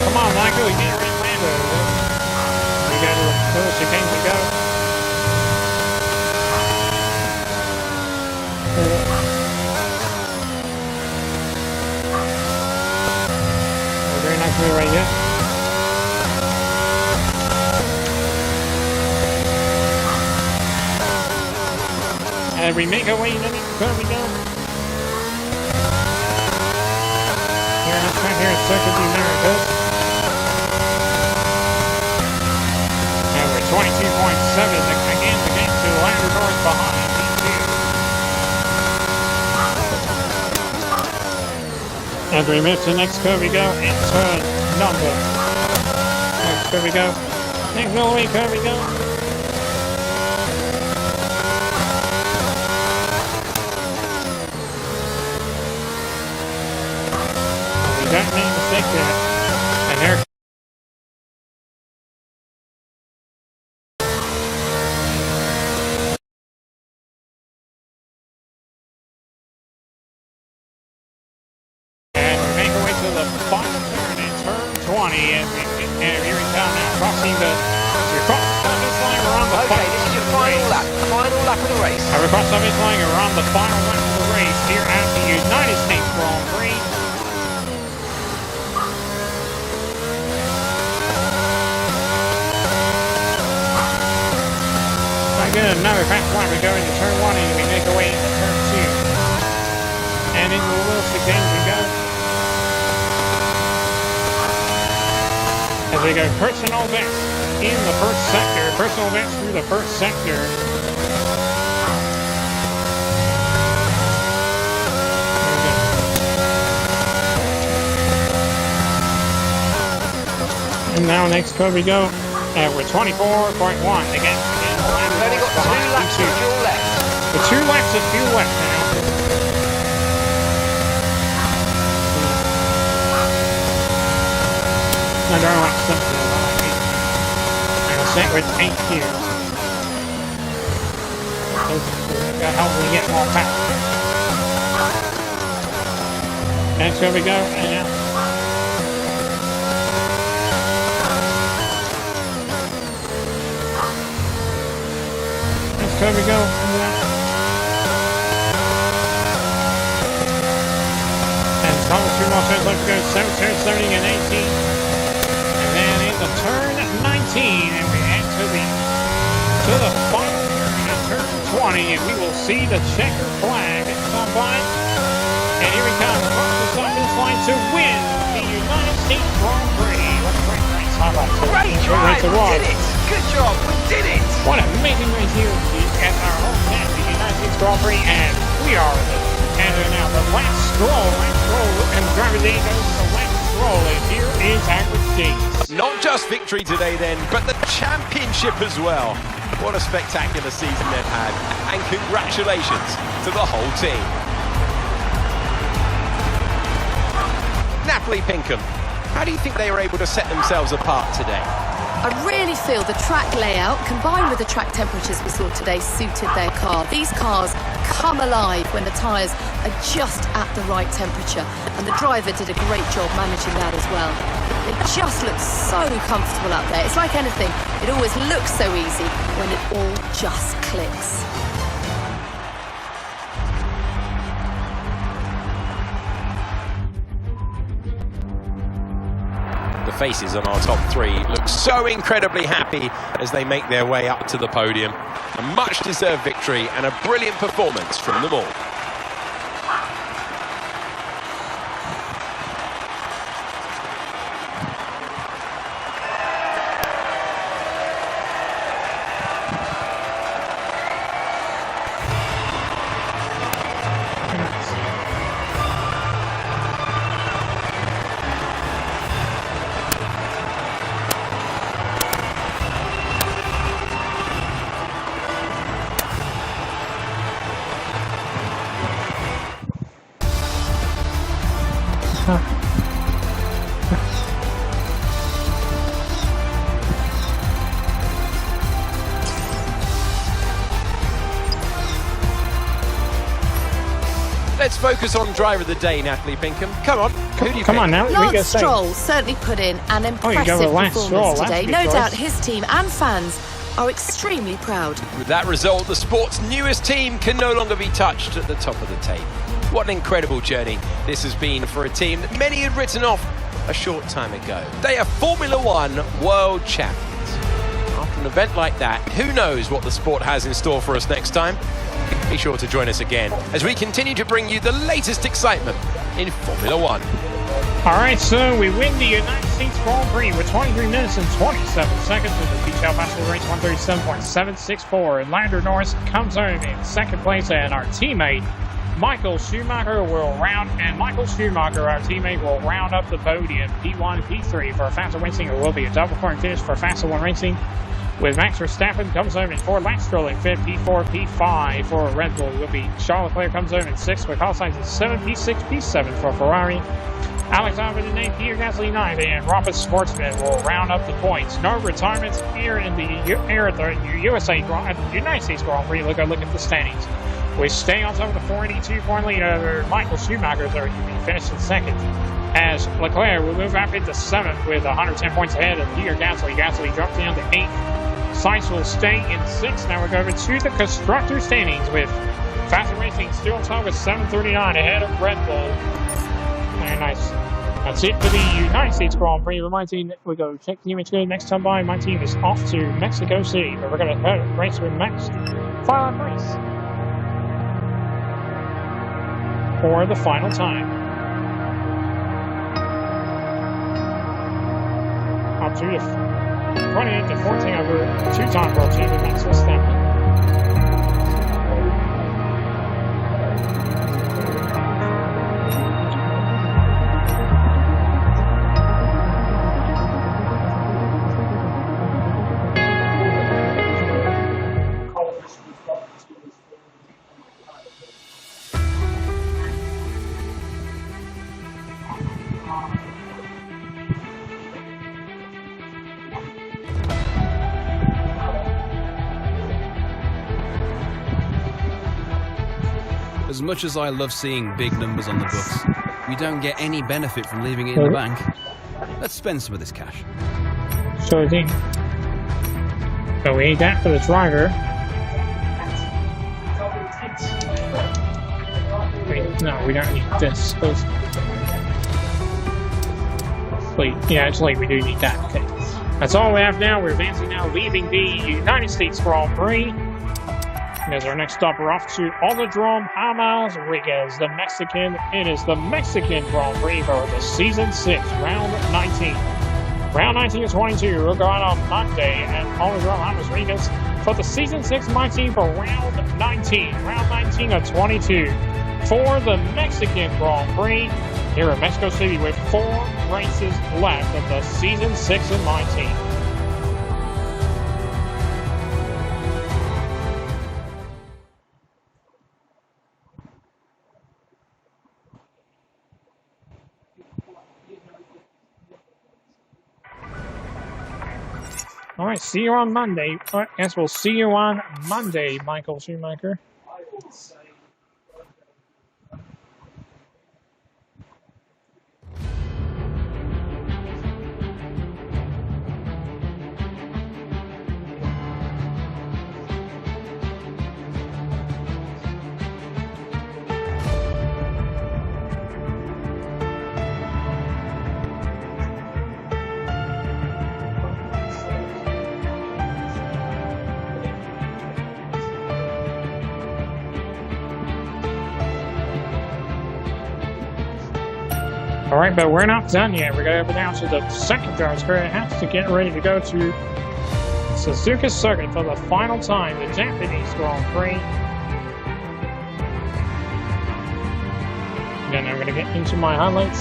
Come on, Michael, you can't run Lando. We got a little chicane to go. Very nice move right here. And we make our way in the next curve we go. Here in the right here at Circuit of the Americas. And we're 22.7 again to get to Lando Norris behind P2. As we move to the next curve we go, and turn number. Next curve we go. Next Norway curve we go. We don't make a mistake there. And there. And we make our way to the final turn in turn 20. And here we come now, crossing the. We're crossing the finish line. We're on the Okay, this is your final lap. Final lap of the race. We're crossing the finish line. We're on the final lap of the race here at the United States Grand Prix. Good, another fast lap. We go into turn 1 and we make our way into turn 2. And into the Wilson again we go. As we go personal best in the first sector. Personal best through the first sector. And now next curve we go. We're 24.1 again. We've only got 2 laps of fuel left. The 2 laps of fuel left now. I don't like something I'll set with 8 gears. That helps me get more power. Next where we go, and there we go. And Thomas 2 more turns left to go. 7 turns, 70 and 18. And then into turn 19. And we head to the final turn of turn 20. And we will see the checkered flag at some point. And here we come across the top of this line to win the United States Grand Prix. What a great race. How about that? Great drive. We did it. Good job. We did it. What an amazing race here at our home town, the United States Grand Prix, and we are in Canada now. The last stroll, and the driver's aid goes to the last stroll, and here is Average Days. Not just victory today then, but the championship as well. What a spectacular season they've had, and congratulations to the whole team. Natalie Pinkham, how do you think they were able to set themselves apart today? I really feel the track layout, combined with the track temperatures we saw today, suited their car. These cars come alive when the tyres are just at the right temperature, and the driver did a great job managing that as well. They just look so comfortable out there. It's like anything, it always looks so easy when it all just clicks. The faces on our top 3 look so incredibly happy as they make their way up to the podium. A much-deserved victory and a brilliant performance from them all. Let's focus on driver of the day, Natalie Pinkham. Come on, who do you Come pick? on now. Lance Stroll certainly put in an impressive performance today. No doubt his team and fans are extremely proud. With that result, the sport's newest team can no longer be touched at the top of the table. What an incredible journey this has been for a team that many had written off a short time ago. They are Formula One world champions. After an event like that, who knows what the sport has in store for us next time? Be sure to join us again as we continue to bring you the latest excitement in Formula One. Alright, so we win the United States Grand Prix with 23 minutes and 27 seconds with the Beach Festival race 137.764. Lando Norris comes home in second place, and our teammate Michael Schumacher, our teammate, will round up the podium P1 P3 for Fast Racing. It will be a double point finish for Fast One Racing, with Max Verstappen comes home in fourth, Lance Stroll in fifth, P4, P5 for Red Bull will be Charles Leclerc comes home in sixth, with Carlos Sainz in seventh, P6, P7 for Ferrari. Alex Albon in eighth, Pierre Gasly ninth, and Robert Sportsman will round up the points. No retirements here in the United States Grand Prix. Look at the standings. We stay on top of the 482-point lead over Michael Schumacher, who will finish in second, as Leclerc will move up into seventh with 110 points ahead of Pierre Gasly. Gasly dropped down to eighth. Sainz will stay in sixth. Now we go over to the constructor standings with Fast Racing still on top with 739 ahead of Red Bull. Very nice. That's it for the United States Grand Prix. With my team, we go check the image good next time by. My team is off to Mexico City, but we're going to race with Max. Final race for the final time. Up to 28 to 14 over two-time world champion Max Verstappen. As much as I love seeing big numbers on the books, we don't get any benefit from leaving it in the bank. Let's spend some of this cash. Sure thing. So we need that for the driver. Wait, no, we don't need this. Wait, yeah, actually we do need that. Okay. That's all we have now. We're advancing now, leaving the United States Grand Prix. As our next stop, we're off to Autodrome James Rodriguez, the Mexican. It is the Mexican Grand Prix for the Season 6, Round 19. Round 19 is 22. We're going on Monday at Autodrome James Rodriguez for the Season 6 my team for Round 19. Round 19 of 22 for the Mexican Grand Prix here in Mexico City with 4 races left of the Season 6 in my team. All right, see you on Monday. Yes, we'll see you on Monday, Michael Schumacher. All right, but we're not done yet. We're going to go down to the second driver's car. It has to get ready to go to Suzuka Circuit for the final time, the Japanese Grand Prix. Then I'm going to get into my highlights.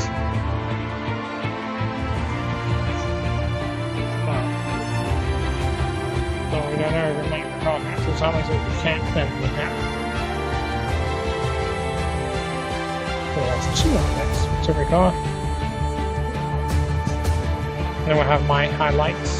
So we don't know if we make the car matches. Highlights of the champion we have. So that's 2 highlights to record. Then we'll have my highlights.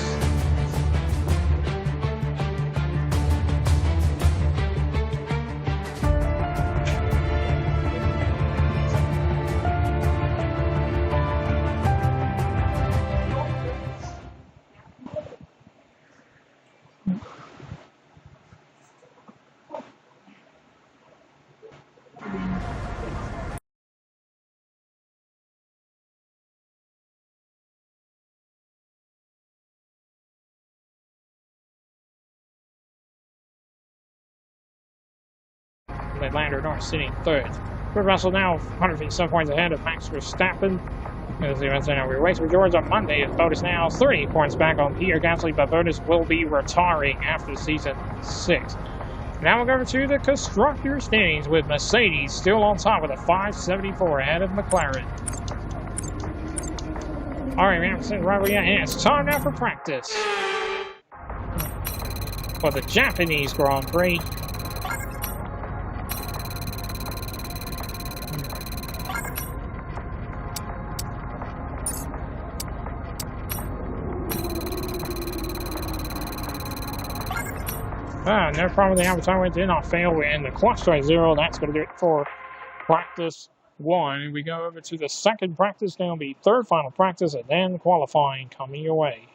Lando Norris sitting third. Kurt Russell now 157 points ahead of Max Verstappen. As the events now, we race with George on Monday. As Bottas now 30 points back on Pierre Gasly, but Bottas will be retiring after season 6. Now we'll go to the constructor standings with Mercedes still on top with a 574 ahead of McLaren. All right, man, right where and it's time now for practice for the Japanese Grand Prix. No problem with the advertising. We did not fail. We end the clock strike 0. That's going to do it for practice 1. We go over to the second practice. Now will be third final practice and then qualifying coming your way.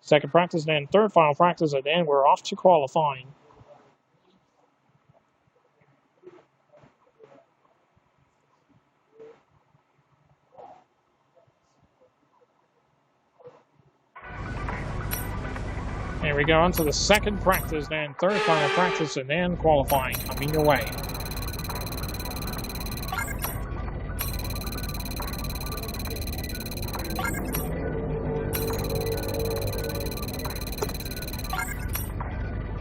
Second practice, then third final practice, and then we're off to qualifying. Here we go on to the second practice, then third final practice, and then qualifying coming your way.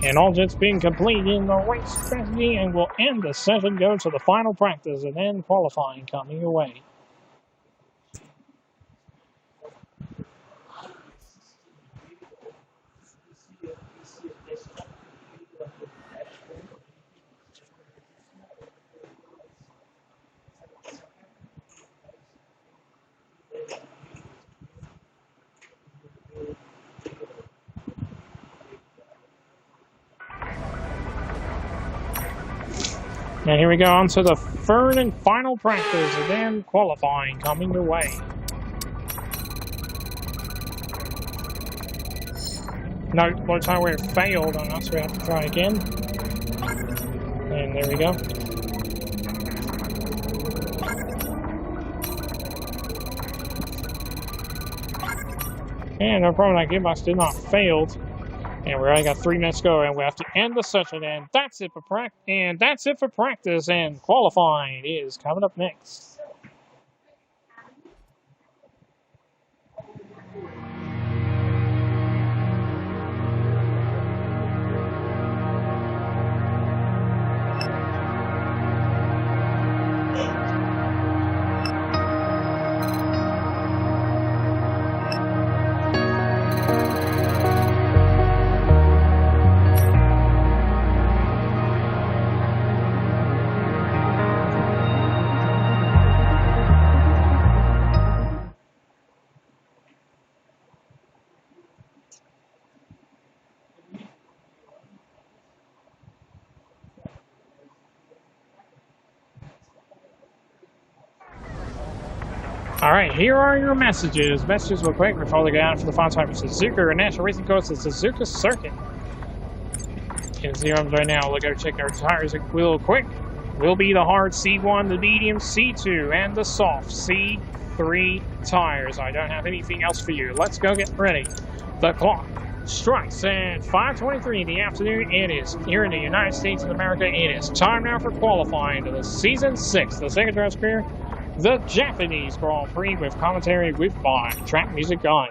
And all jets being complete in the race strategy, and we'll end the session, go to the final practice, and then qualifying coming your way. And here we go on to the third and final practice, and then qualifying coming your way. No, by the time we failed on us, we have to try again. And there we go. And no problem, that gearbox did not fail. And we already got 3 minutes to go, and we have to end the session. And that's it for practice. And qualifying is coming up next. Alright, here are your messages. Messages real quick before they go out for the final time for Suzuka or National Racing Course at Suzuka Circuit. In 0 right now, we'll go check our tires real quick. Will be the hard C1, the medium C2, and the soft C3 tires. I don't have anything else for you. Let's go get ready. The clock strikes at 5:23 in the afternoon. It is here in the United States of America. It is time now for qualifying to the Season 6, the second race career, the Japanese Grand Prix, with commentary with my track music guy.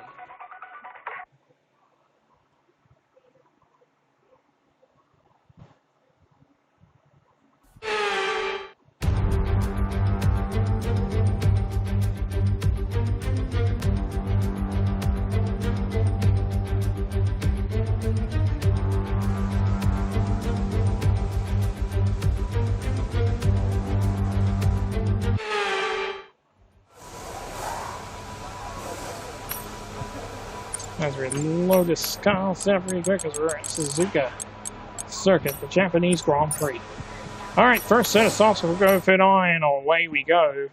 As we load the Scala set really quick as we're at Suzuka Circuit, the Japanese Grand Prix. Alright, first set of salsa will go fit on, and away we go.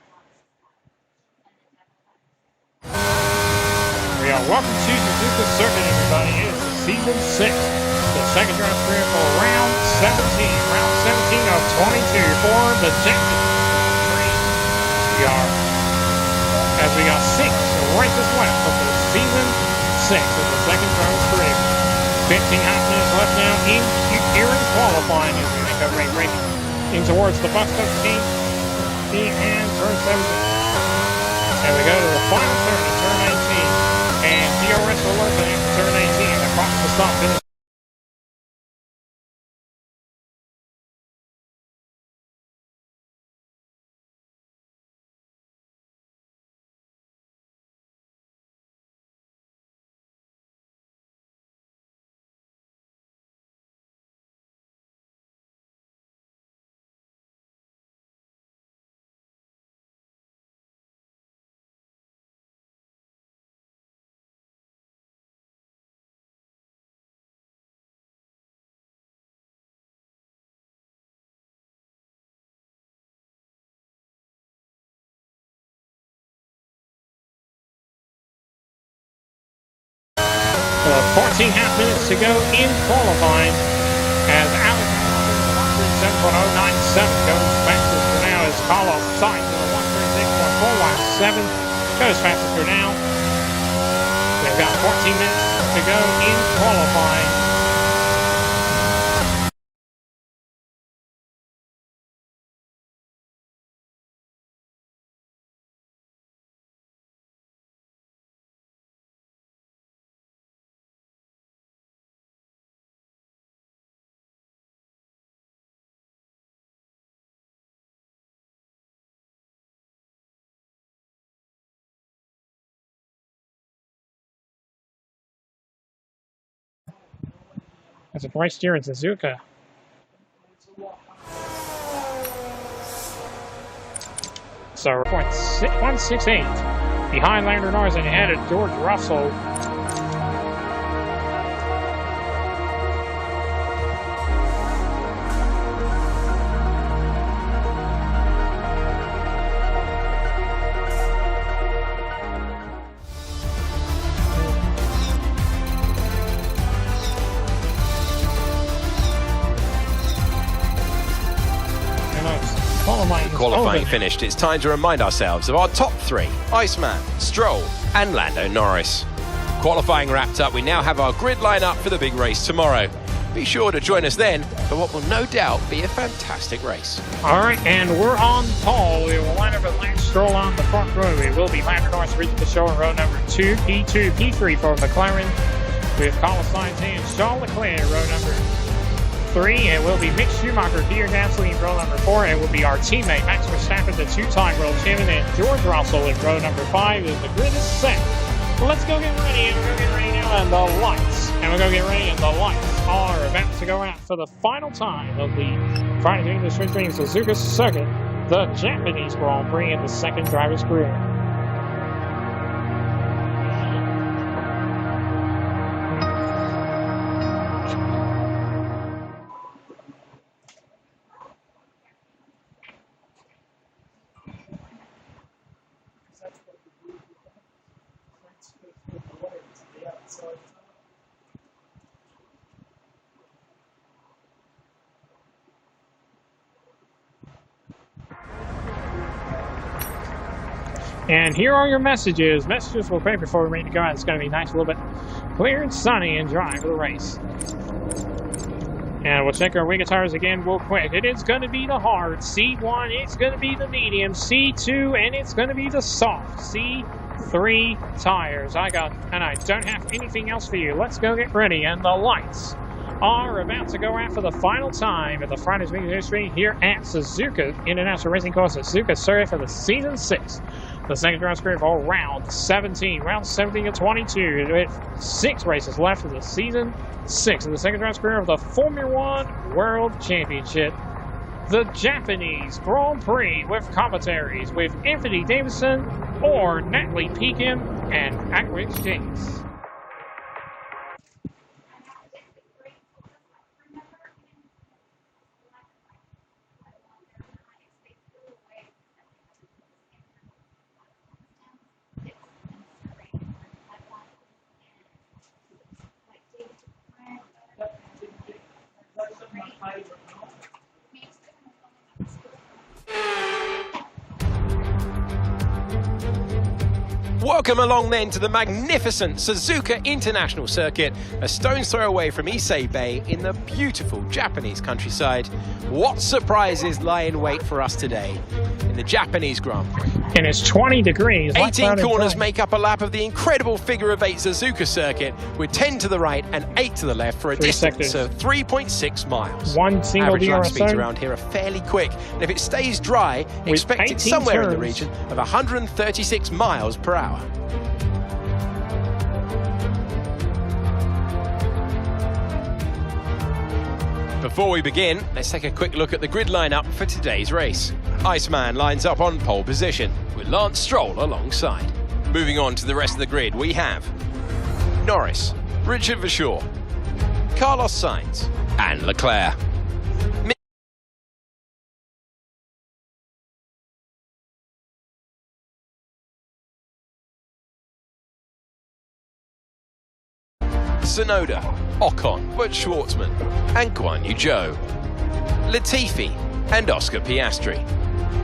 We are welcome to Suzuka Circuit, everybody. It is the Season 6, the second Grand Prix for round 17. Round 17 of 22 for the Japanese Grand Prix. We got 6 races left of the Season 6 of the second Grand Prix. 15 half minutes left now here in qualifying as we make our great break. in towards the bus stop team. And turn 17. And we go to the final turn in turn 18. And DRS will work in turn 18 across the stop finish. 14 half minutes to go in qualifying as Alex 7.097 goes fastest for now as Carlos Sainz in the 136.417 goes fastest for now. We've got 14 minutes to go in qualifying. As a Bryce Steer and Suzuka. So 168 behind Lando Norris and ahead of George Russell. Qualifying finished, it's time to remind ourselves of our top three: Iceman, Stroll and Lando Norris. Qualifying wrapped up, we now have our grid lineup for the big race tomorrow. Be sure to join us then for what will no doubt be a fantastic race. Alright, and we're on pole. We will line up with Lance Stroll on the front row. We will be Lando Norris reaching the show in row number 2, P2, P3 for McLaren. We have Carlos Sainz and Charles Leclerc, row number 3. It will be Mick Schumacher, Pierre Gasly in row number 4. It will be our teammate Max Verstappen, the two-time world champion, and George Russell in row number 5. As the grid is set, let's go get ready. And we're going to get ready now, and the lights. And we're going to get ready, and the lights are about to go out for the final time of the Friday English Sprint Training Suzuka Circuit, the Japanese Grand Prix in the second driver's career. And here are your messages. Messages will pray before we're ready to go out. It's going to be nice, a little bit clear and sunny and dry for the race. And we'll check our WEGA tires again real quick. It is going to be the hard C1, it's going to be the medium C2, and it's going to be the soft C3 tires. I don't have anything else for you. Let's go get ready. And the lights are about to go out for the final time at the Friday's Meeting History here at Suzuka International Racing Course at Suzuka Circuit for the Season 6. The second driver's career for round 17. Round 17 of 22. With 6 races left of the Season 6 of the second driver's career of the Formula 1 World Championship. The Japanese Grand Prix with commentaries with Anthony Davidson or Natalie Pekin and Ackridge James. Welcome along then to the magnificent Suzuka International Circuit, a stone's throw away from Issei Bay in the beautiful Japanese countryside. What surprises lie in wait for us today in the Japanese Grand Prix? And it's 20 degrees. 18 corners make up a lap of the incredible figure of 8 Suzuka circuit with 10 to the right and 8 to the left for a distance of 3.6 miles. One single Average lap DRS speeds zone. around here are fairly quick, and if it stays dry, expect it somewhere in the region of 136 miles per hour. Before we begin, let's take a quick look at the grid lineup for today's race. Iceman lines up on pole position, with Lance Stroll alongside. Moving on to the rest of the grid, we have Norris, Richard Verschoor, Carlos Sainz, and Leclerc. Tsunoda, Ocon, Butch Schwartzman, and Guan Yu Zhou, Latifi, and Oscar Piastri.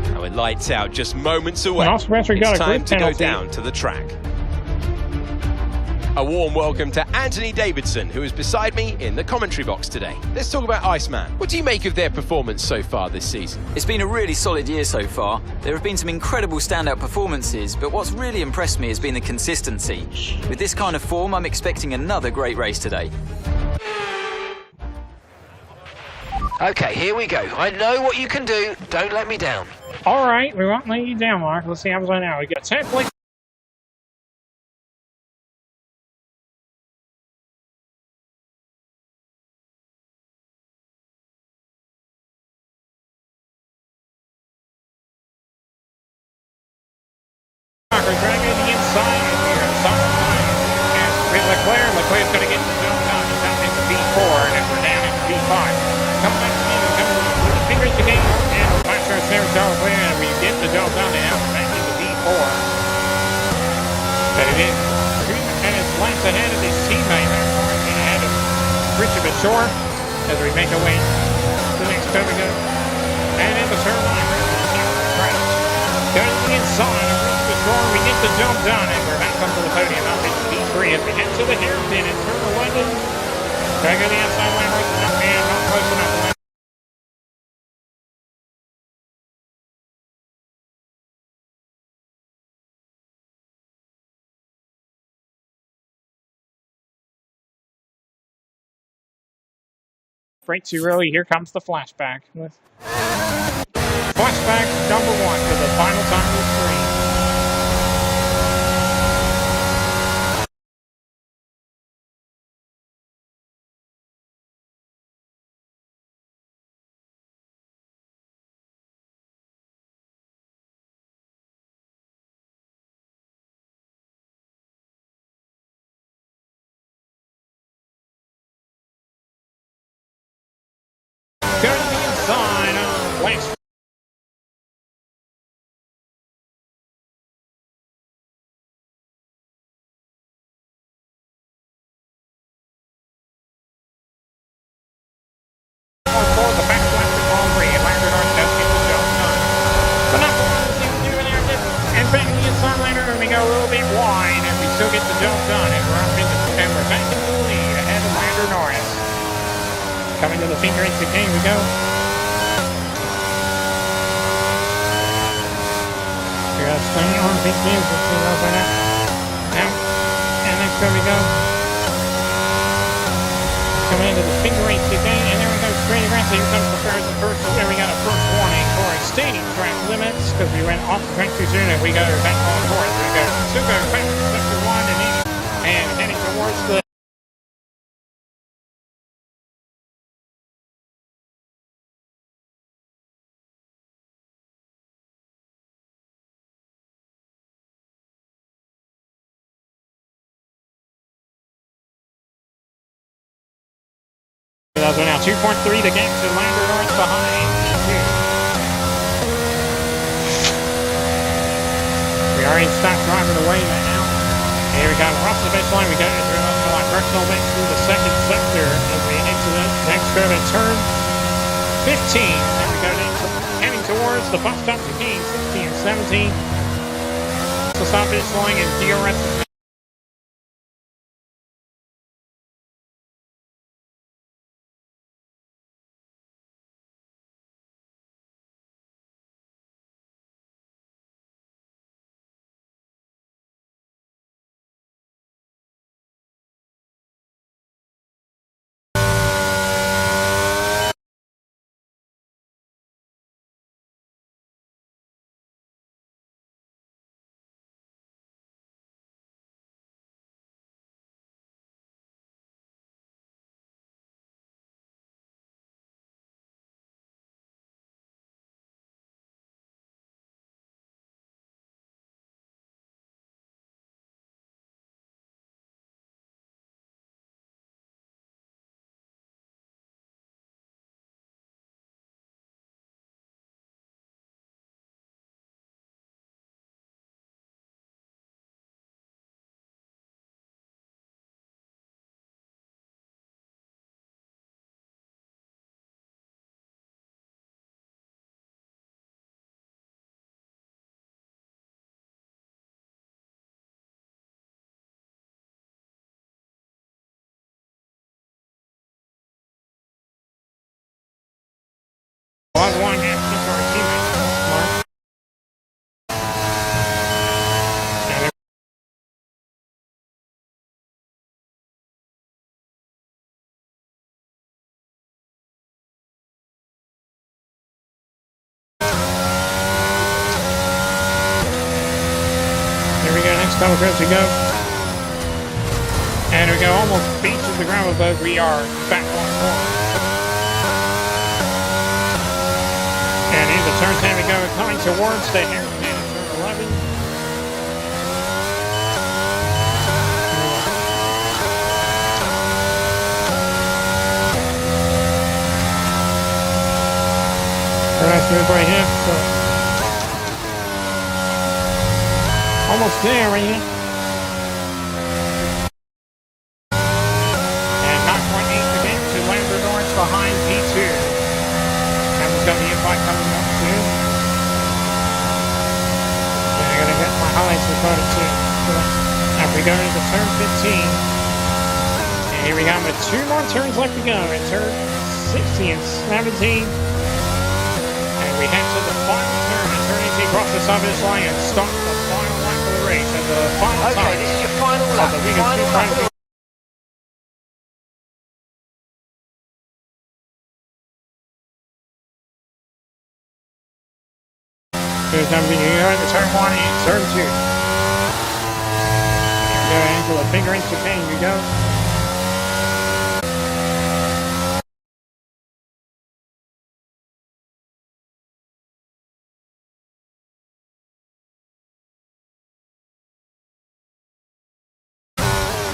And with lights out just moments away, it's time to go down to the track. A warm welcome to Anthony Davidson, who is beside me in the commentary box today. Let's talk about Iceman. What do you make of their performance so far this season? It's been a really solid year so far. There have been some incredible standout performances, but what's really impressed me has been the consistency. With this kind of form, I'm expecting another great race today. Okay, here we go. I know what you can do. Don't let me down. All right, we won't let you down, Mark. Let's see how it's going now. We got 10 places. We're trying to get the inside here. And with Leclerc, Leclerc's going to get the zone down. He's down into P4, and then we're down into P5. Coming back to me, coming with the fingers to game, and last turn, Leclerc, and we get the zone down now, back into P4. But it is 3 minutes laps ahead of his teammate, and ahead of Richard Verschoor, as we make our way to the next turn we go. And in the turn line, going to the inside of Richard Verschoor, we get the jump done, and we're back up to the podium, up into P3 as we head to the hairpin in turn 11. Trying to go to the outside line, not close enough. Right too early, here comes the flashback. Flashback number 1 for the final time of the screen. Going to the inside of Lance. For the back left of Grand Prix, and Landon Norris does get the job done. But not the one thing to do in there. And back to the inside laner, and we go a little bit wide, and we still get the job done. And we're up into, and we're back in the lead ahead of Landon Norris. Coming to the finger eight again, we go. We got Stoney on big games. Let's see what's right now. And next go we go. Coming into the finger eight again, and there we go straight around. So here comes the first. There we got a first warning for exceeding track limits because we went off the track too soon, and we go back on course. We go super quick, sector 1, and heading towards the. Those are now 2.3 to get to Landon Norris behind P2. We are in stop driving away right now. Here we go, we're off the base line. We got my personal base through the second sector as we head to the next curve at turn 15. There we go, heading towards the bus stop to gain 16 and 17. across the stop finish line and DRS. One half to our teammate, Mark. Here we go, next couple trips we go. And we go almost beaches the ground, but we are back on course. And into turn 10 we go, coming towards the hairpin in turn 11. Nice move right here. So almost there right here. And 9.8 again to Lambert Orange behind P2. Got the invite coming up soon. And I'm going to get my highlights recorded too. Now we go into turn 15. And here we go with 2 more turns left to go in turn 16 and 17. And we head to the final turn in turn 18 across the side of this line and start the final lap of the race. And the final time. Okay, this is your final lap. Final lap of the Here's number you go into turn 1 and turn 2. Here we go into the finger into pain. You go.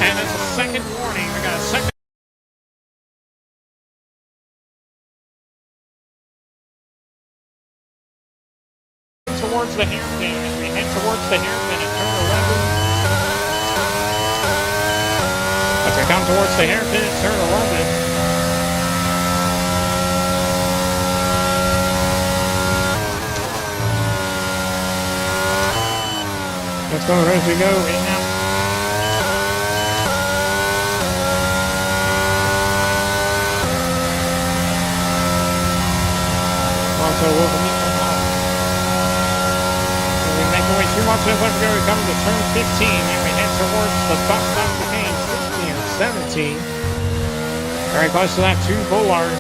And it's a second warning. We got a second. Towards the hairpin, and we head towards the hairpin at turn 11. As we come towards the hairpin at turn 11. Let's go as we go in now. Also, we'll meet only 2 more turns left to go. We come to turn 15 and we head towards the top stop chicane 16 and 17. Very close to that 2 Bullard.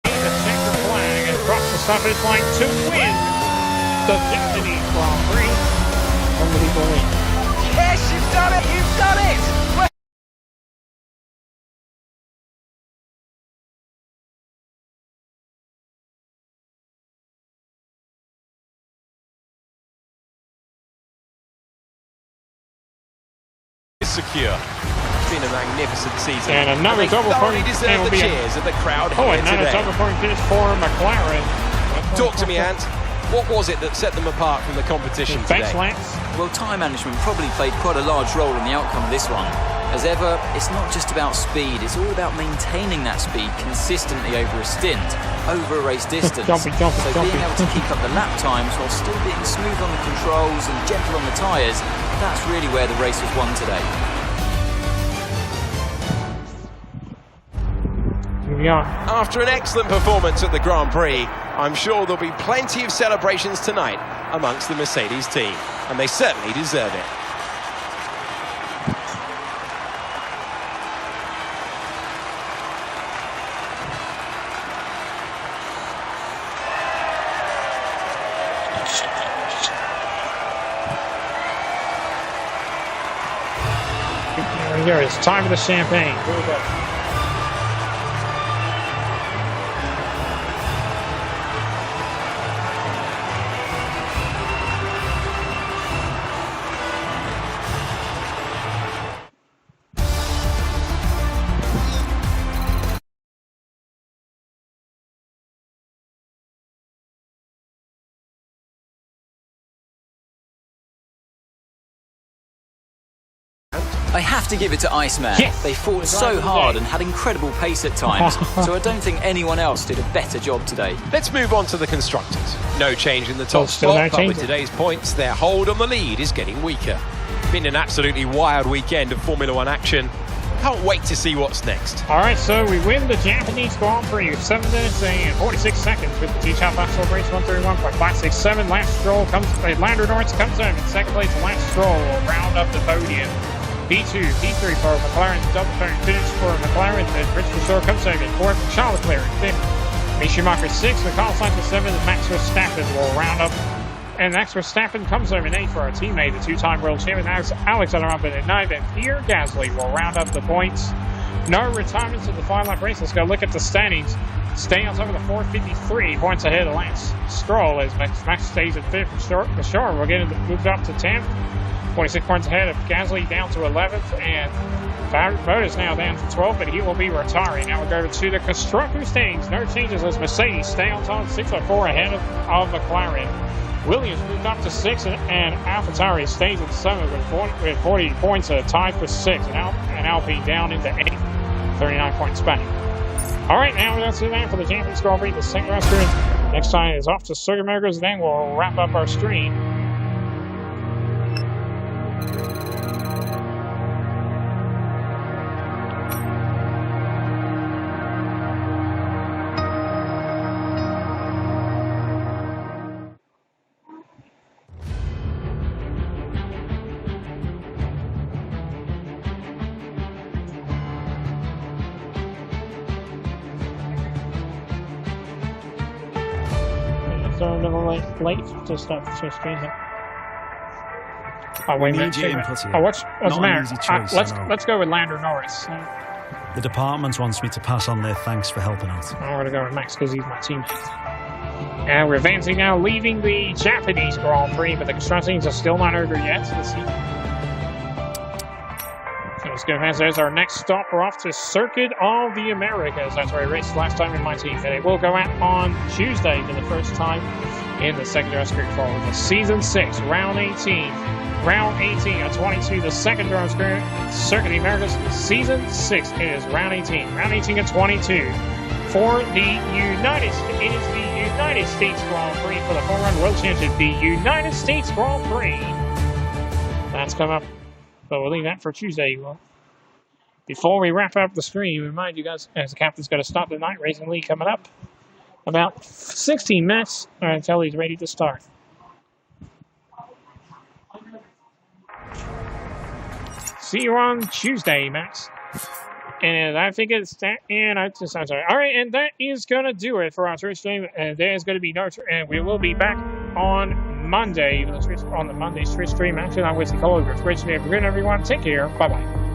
And the checker flag and across the stoppage line to win the Japanese Grand Prix. Unbelievable. Yes, you've done it! You've done it! Secure. It's been a magnificent season. And another double thoroughly point. deserve the cheers of the crowd here another today. double point finish for McLaren. Talk to me, Ant. What was it that set them apart from the competition today? Thanks, Lance. Well, tyre management probably played quite a large role in the outcome of this one. As ever, it's not just about speed, it's all about maintaining that speed consistently over a stint, over a race distance. So being able to keep up the lap times while still being smooth on the controls and gentle on the tyres, that's really where the race was won today. After an excellent performance at the Grand Prix, I'm sure there'll be plenty of celebrations tonight amongst the Mercedes team, and they certainly deserve it. Here we go, it's time for the champagne. Here we go. I have to give it to Iceman. Yes. They fought so hard and had incredible pace at times, so I don't think anyone else did a better job today. Let's move on to the constructors. No change in the top spot, but with today's points, their hold on the lead is getting weaker. Been an absolutely wild weekend of Formula One action. Can't wait to see what's next. All right, so we win the Japanese Grand Prix with 7 minutes and 46 seconds with the T-Top Axel race 131.567. Lance Stroll comes, Lando Norris comes in second place. Lance Stroll will round up the podium. P2, P3 for McLaren, double turn finish for McLaren. Then Richard Shore comes second. Fourth, Charles Leclerc fifth. Mick Schumacher sixth. with Carlos Sainz seventh. And Max Verstappen will round up. And Max Verstappen comes over in eighth for our teammate, the two-time world champion Alexander Albon in ninth. And Pierre Gasly will round up the points. No retirements in the final lap race. Let's go look at the standings. Staying on top of the 453 points ahead of Lance Stroll as Max stays at fifth. For sure, we're getting moved up to 10th. 26 points ahead of Gasly down to 11th, and Bottas now down to 12th, but he will be retiring. Now we go to the constructor standings. No changes as Mercedes stay on top, 604 ahead of McLaren. Williams moved up to 6th, and AlphaTauri stays at 7th with 40 points, tied for 6th, and Alpine down into 8th, 39 points back. All right, now we're going to that for the Champions Grand Prix, the second round screen. Next time is off to Circuit Americas, then we'll wrap up our stream. So I'm a little late to start the stream. Oh, wait a minute. Oh, what's the matter? Let's go with Lando Norris. The department wants me to pass on their thanks for helping out. I'm going to go with Max because he's my teammate. And we're advancing now, leaving the Japanese Grand Prix, but the constructors are still not over yet. So let's see. Let's go advance. There's our next stop. We're off to Circuit of the Americas. That's where I raced last time in my team. And it will go out on Tuesday for the first time in the secondary screen for the Season 6, Round 18. Round 18 of 22, the second round screen, Circuit of the Americas, Season 6. It is Round 18. Round 18 of 22. For the United States, it is the United States Grand Prix for the Formula 1 World Championship. The United States Grand Prix. That's come up, but we'll leave that for Tuesday. Before we wrap up the stream, remind you guys, as the captain's going to stop the night racing league coming up. About 16 minutes until he's ready to start. See you on Tuesday, Max. And I think it's that, and I'm sorry. All right, and that is going to do it for our Twitch stream. And there's going to be no, and we will be back on Monday, on the Monday Twitch stream. Actually, I'm with the color of Twitch. Everyone, take care. Bye-bye.